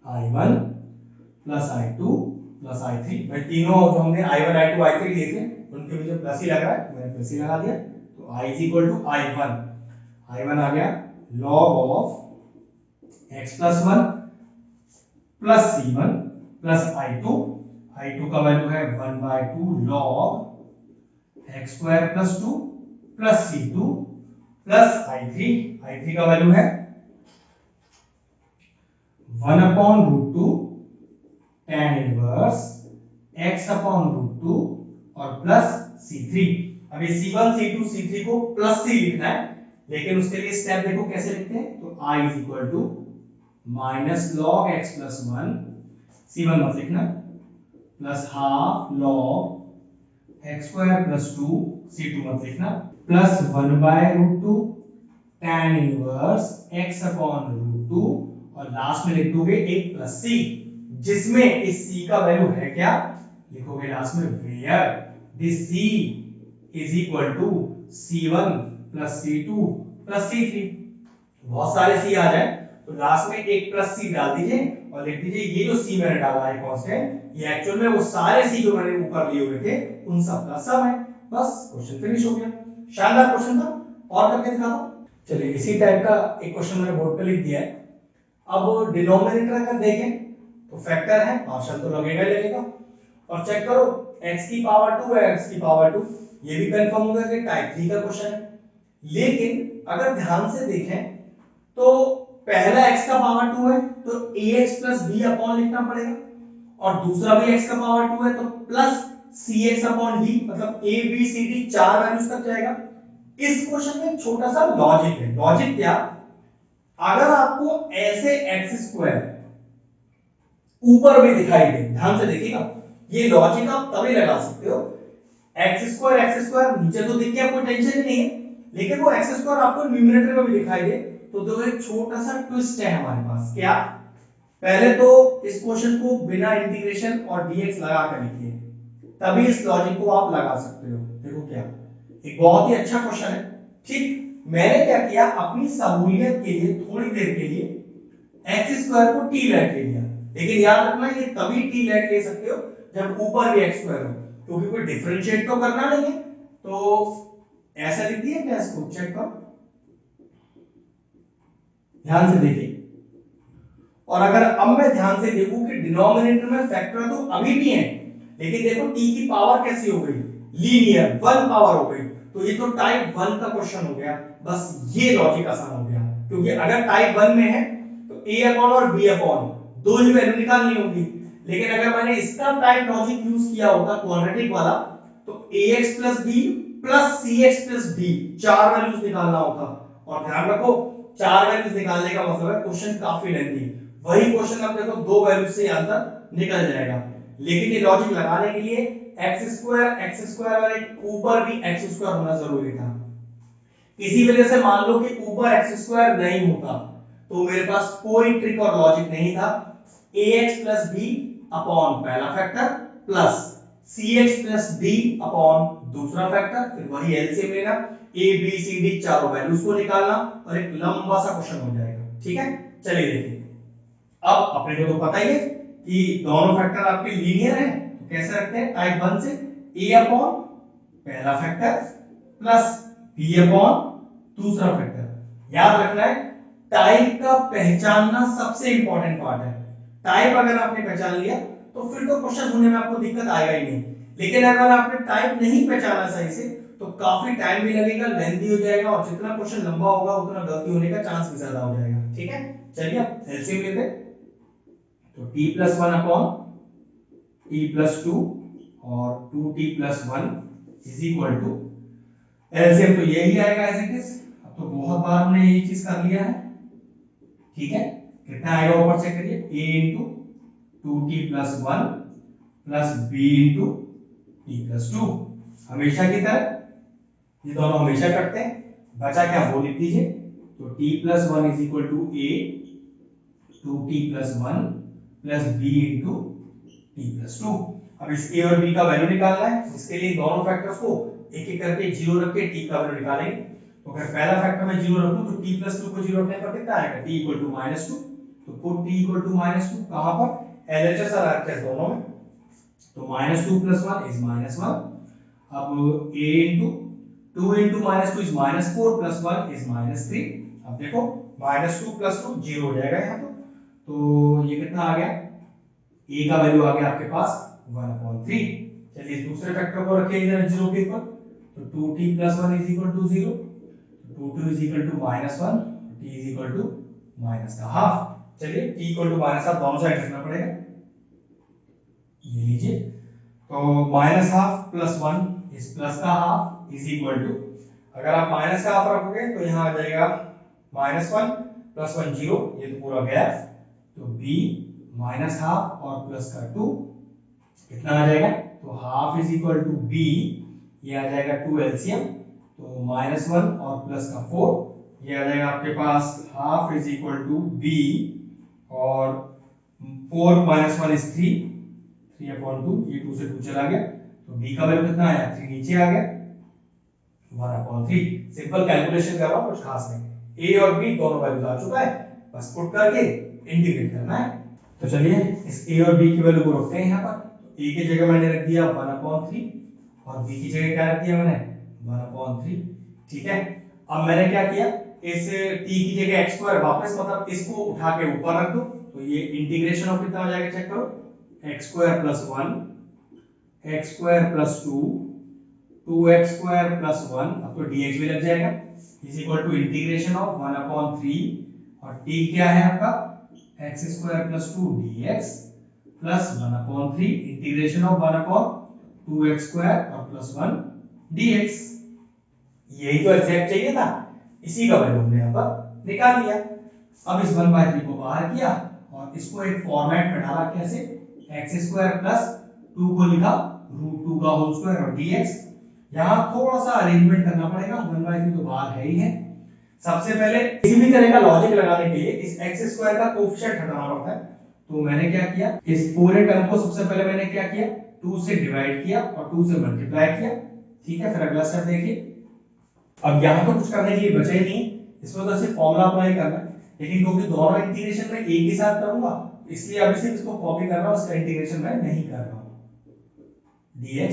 I1 plus I2 plus I3। भाई तीनों जो हमने I1 I2 I3 लिए थे उनके बीच में प्लस ही लग रहा है, मैंने प्लस ही लगा दिया। तो I is equal to I1 आ गया log of x plus 1 plus c1 plus I2 का वैल्यू है 1/2 log x square plus 2 plus c2 plus I3 का वैल्यू है 1 upon √2 tan inverse x upon √2 और प्लस c3। अब ये c1 c2 c3 को प्लस c लिखना है, लेकिन उसके लिए स्टेप देखो कैसे लिखते हैं। तो I is equal to minus log x plus 1, c1 मत लिखना, plus half log x square plus 2, c2 मत लिखना, plus 1/√2 tan inverse x upon √2 और लास्ट में लिख दोगे एक प्लस c, जिसमें इस c का वैल्यू है क्या, लिखोगे लास्ट में where this c is equal to c1 plus c2 plus c3। बहुत सारे c आ जाए तो लास्ट में एक प्लस c डाल दीजिए और लिख दीजिए ये जो c मैंने डाला है कांस्टेंट, ये एक्चुअल में वो सारे c जो मैंने ऊपर लिए हुए थे उन सब का सम है। बस क्वेश्चन फिनिश हो गया। शानदार क्वेश्चन था, और करके दिखा दो। चलिए इसी टाइप का एक क्वेश्चन मैंने बोर्ड पे लिख दिया है। अब डिनोमिनेटर अगर देखें तो फैक्टर है, पार्शियल तो लगेगा ही लगेगा। और चेक करो x की पावर 2 है, x की पावर 2, ये भी कंफर्म होगा कि टाइप 3 का क्वेश्चन है। लेकिन अगर ध्यान से देखें तो पहला x का पावर 2 है तो ax प्लस b अपॉन लिखना पड़ेगा, और दूसरा भी x का पावर 2 है तो प्लस cx अपॉन d, मतलब a b c d चार वैल्यूज तक जाएगा। इस क्वेश्चन में छोटा सा लॉजिक है। लॉजिक क्या, अगर आपको ऐसे एक्स स्क्वायर ऊपर भी दिखाई दे, ध्यान से देखिएगा, ये लॉजिक आप तभी लगा सकते हो। एक्स स्क्वायर नीचे तो दिख गया, कोई टेंशन ही नहीं है, लेकिन वो एक्स स्क्वायर आपको न्यूमरेटर में भी दिखाई दे तो दो एक छोटा सा ट्विस्ट है हमारे पास। क्या, पहले तो इस क्वेश्चन को बिना इंटीग्रेशन और dx लगा कर लिखिए, तभी इस लॉजिक को आप लगा सकते हो। देखो क्या, एक बहुत ही अच्छा क्वेश्चन है। ठीक, मैंने क्या किया, अपनी सहूलियत के लिए थोड़ी देर के लिए एक्स स्क्वायर को टी लेट ले लिया, लेकिन याद रखना ये तभी टी लेट ले सकते हो जब ऊपर भी एक्स स्क्वायर हो, क्योंकि कोई डिफरेंशिएट तो करना नहीं है। तो ऐसा लिख दिया क्या, इसको चेक करो, ध्यान से देखिए। और अगर अब मैं ध्यान से देखूं कि डिनोमिनेटर में फैक्टर तो अभी भी है, लेकिन देखो टी की पावर कैसी हो गई, लीनियर, 1 पावर हो गई। तो ये तो टाइप 1 का क्वेश्चन हो गया। बस ये लॉजिक आसान हो गया, क्योंकि अगर टाइप 1 में है तो ए अपॉन और बी अपॉन दो ही वैल्यू निकालनी होगी। लेकिन अगर मैंने इसका टाइप लॉजिक यूज किया होता क्वाड्रेटिक वाला, तो ax plus b plus cx plus d चार वैल्यूज निकालना होता। और ध्यान रखो, चार वैल्यूज निकालने का मतलब है क्वेश्चन काफी लेंथी। वही क्वेश्चन अब देखो दो वैल्यू से आंसर निकल जाएगा। लेकिन ये लॉजिक लगाने के लिए एक्स स्क्वायर और एक ऊपर भी एक्स स्क्वायर होना जरूरी था। किसी वजह से मान लो कि ऊपर एक्स स्क्वायर नहीं होता, तो मेरे पास कोई ट्रिक और लॉजिक नहीं था। ax प्लस बी अपॉन पहला factor plus cx plus D upon दूसरा फैक्टर, फिर वही एलसीएम लेना, a b c d चारों वैल्यूज को निकालना और एक लंबा सा क्वेश्चन हो जाएगा। ठीक है, चलिए देखिए। अब अपने को तो पता ही है कि दोनों फैक्टर आपके लीनियर हैं, तो कैसे रखते हैं, टाइप 1 से a अपॉन पहला फैक्टर प्लस b अपॉन दूसरा फैक्टर। याद रखना है, टाइप का पहचानना सबसे इंपॉर्टेंट पार्ट है। टाइप अगर आपने पहचान लिया तो फिर तो क्वेश्चन होने में आपको दिक्कत आएगा ही नहीं। लेकिन अगर आपने टाइप नहीं पहचाना सही से, तो काफी टाइम भी लगेगा, लेंथी हो जाएगा, और जितना क्वेश्चन लंबा होगा उतना गलती होने का चांस भी ज्यादा हो जाएगा। ठीक है, चलिए अब एलसीएम लेते हैं। तो t plus 1 upon t plus 2 और 2t plus 1 is equal to, LCM तो यही आएगा एज इट इज। अब तो बहुत बार हमने यही चीज कर लिया है। ठीक है, कितना आएगा ऊपर चेक करिए, a into 2t plus 1 plus b into t plus 2, हमेशा की तरह ये दोनों हमेशा करते हैं। बचा क्या वो लिख दीजिए। तो t plus 1 is equal to a 2t plus 1 plus b into t plus 2। अब इस a और b का वैल्यू निकालना है, इसके लिए दोनों फैक्टर्स को एक एक करके जीरो रख के t का वैल्यू निकालेंगे। तो अगर पहला फैक्टर में जीरो रखूं तो t प्लस 2 को जीरो रखने पर कितना आएगा, t इक्वल टू माइनस 2। तो put t equal to minus 2 कहां पर, LHS और RHS दोनों में। तो माइनस 2 प्लस 1 इज माइनस 1। अब a into 2 into minus 2 is minus 4 plus 1 is minus 3। अब देखो माइनस 2 प्लस 2 जीरो हो जाएगा यहाँ तो ये कितना आ गया, a का वैल्यू आ गया आपके पास 1/3। चलिए इस दूसरे फैक्टर को रखिए इधर जीरो के ऊपर। तो 2t plus 1 is equal to 0, 2 is equal to minus 1, t is equal to minus का हाफ। चलिए t equal to minus half दोनों साइड रखना पड़ेगा, ये लीजिए। तो माइनस हाफ प्लस 1 इस प्लस का हाफ इज इक्वल टू, अगर आप माइनस का हाफ रखोगे तो यहाँ आ जाएगा माइनस 1 प्लस 1 जीरो, ये तो पूरा गया। तो b माइनस हाफ और प्लस का 2 कितना आ जाएगा, तो half is equal to b, ये आ जाएगा 2 एलसीएम। तो माइनस 1 और प्लस का 4, ये आ जाएगा आपके पास half is equal to b और 4 माइनस 1 इज 3/2, ये 2 से 2 चला गया। तो b का वैल्यू कितना आया, 3 नीचे आ गया, 1/3। सिंपल कैलकुलेशन कर रहा हूं, कुछ खास नहीं। a और b दोनों वैल्यू आ चुका है, बस पुट करके इंटीग्रेट करना है। तो चलिए इस a और b की वैल्यू को रखते हैं यहाँ पर। तो a की जगह मैंने रख दिया 1/3 और b की जगह क्या रख दिया मैंने 1/3। ठीक है, अब मैंने क्या किया, इस t की जगह x स्क्वायर वापस मतलब इसको उठा के ऊपर रख दो। तो ये इंटीग्रेशन ऑफ कितना हो जाएगा, चेक करो, x square plus 1 x square plus 2 2x square plus 1, अब तो dx भी लग जाएगा, is equal to integration of 1/3 और t क्या है आपका x square plus 2 dx plus 1/3 integration of 1/2x square और प्लस 1 dx। यही तो एग्जैक्ट चाहिए था, इसी का वैल्यू हमने यहाँ पर निकाल लिया। अब इस 1/3 को बाहर किया और इसको एक फॉर्मेट में डाला, कैसे, x स्क्वायर प्लस 2 को लिखा √2 का होल स्क्वायर और dx। यहाँ थोड़ा सा अरेंजमेंट करना पड़ेगा, 1/3 तो बाहर है ही है। सबसे पहले किसी भी तरह का लॉजिक लगाने के लिए इस x स्क्वायर का कोएफिशिएंट हटाना पड़ता है। तो मैंने क्या किया, इस पूरे टर्म को सबसे पहले मैंने क्या किया, 2 से डिवाइड किया और 2 से मल्टीप्लाई किया। ठीक है, फिर अगला स्टेप देखिए। अब यहाँ तो कुछ करने के लिए बचा ही नहीं, इसमें तो सिर्फ फॉर्मूला अप्लाई करना है, लेकिन क्योंकि दोनों इंटीग्रेशन में एक ही साथ करूंगा, इसलिए अभी सिर्फ इसको कॉपी कर रहा हूं, इसका इंटीग्रेशन मैं नहीं कर रहा हूं। dx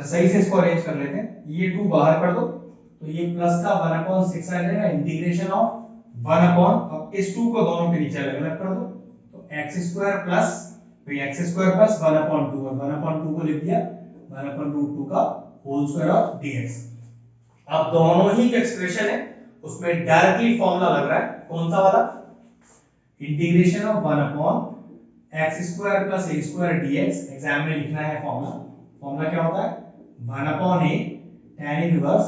सही से इसको अरेंज कर लेते हैं। ये 2 बाहर कर दो तो ये प्लस का 1/6 आ जाएगा, इंटीग्रेशन ऑफ 1 अब इस 2 को दोनों के नीचे अलग अलग कर दो, तो x² प्लस फिर x² प्लस 1/2 और 1/2 को लिख दिया 1/√2 का होल स्क्वायर ऑफ dx। अब दोनों ही एक्सप्रेशन है उसमें डायरेक्टली फॉर्मूला लग रहा है, कौन सा वाला, integration of 1/x² plus a² dx। Exam में लिखना है फॉर्मूला, फॉर्मूला क्या होता है 1/a tan inverse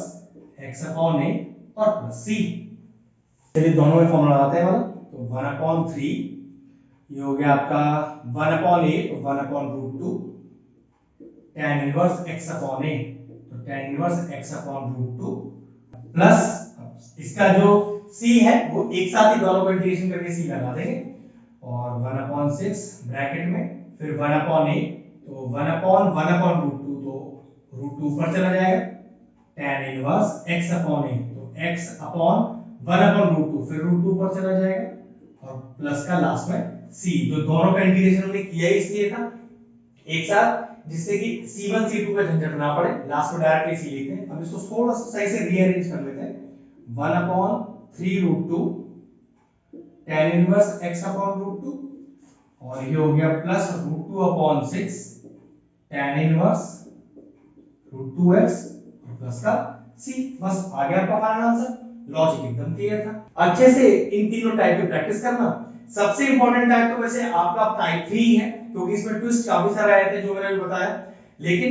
x upon a और प्लस c। चलिए दोनों में फॉर्मूला लगाते हैं वाला, तो 1/3 ये हो गया आपका 1/a तो 1/√2 tan inverse x upon a, तो tan इनवर्स x अपॉन√2 प्लस इसका जो c है वो एक साथ ही दोनों को इंटीग्रेशन करके c लगा देंगे और 1/6 ब्रैकेट में फिर 1/a तो 1/1/√2 तो √2 ऊपर चला जाएगा, tan inverse x upon a तो x अपॉन 1/√2 फिर √2 ऊपर चला जाएगा और प्लस का लास्ट में c, जो दोनों का इंटीग्रेशन हमने किया ही इसलिए था एक साथ, जिससे कि c1 c2 का झंझट ना पड़े, लास्ट में डायरेक्टली c लिखते हैं। अब इसको थोड़ा सा सही से रीअरेंज कर लेते हैं, 1/3√2 tan इनवर्स x अपॉन√2 और ये हो गया plus √2/6 tan inverse √2x plus का c। बस आ गया आपका फाइनल आंसर। लॉजिक एकदम क्लियर था। अच्छे से इन तीनों टाइप की प्रैक्टिस करना। सबसे इंपॉर्टेंट टाइप तो वैसे आपका टाइप 3 है, क्योंकि इसमें ट्विस्ट काफी सारे आए थे जो मैंने बताया, लेकिन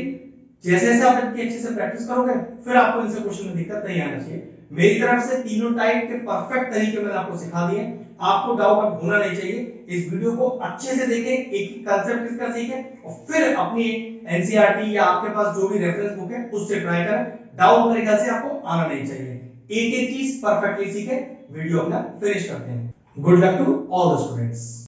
जैसे जैसे आप इनकी अच्छे से प्रैक्टिस करोगे फिर आपको इनसे क्वेश्चन में दिक्कत नहीं आना चाहिए। मेरी तरफ से तीनों टाइप के परफेक्ट तरीके मैंने आपको सिखा दिए, आपको डाउट अब होना नहीं चाहिए। इस वीडियो को अच्छे से देखें, एक एक कांसेप्ट इसका सीखें और फिर अपनी एनसीईआरटी या आपके पास जो भी रेफरेंस बुक है उससे ट्राई करें। डाउट मेरे ख्याल से आपको आना नहीं चाहिए। एक एक चीज परफेक्टली सीखें। वीडियो अपना फिनिश करते हैं। Good luck to all the students.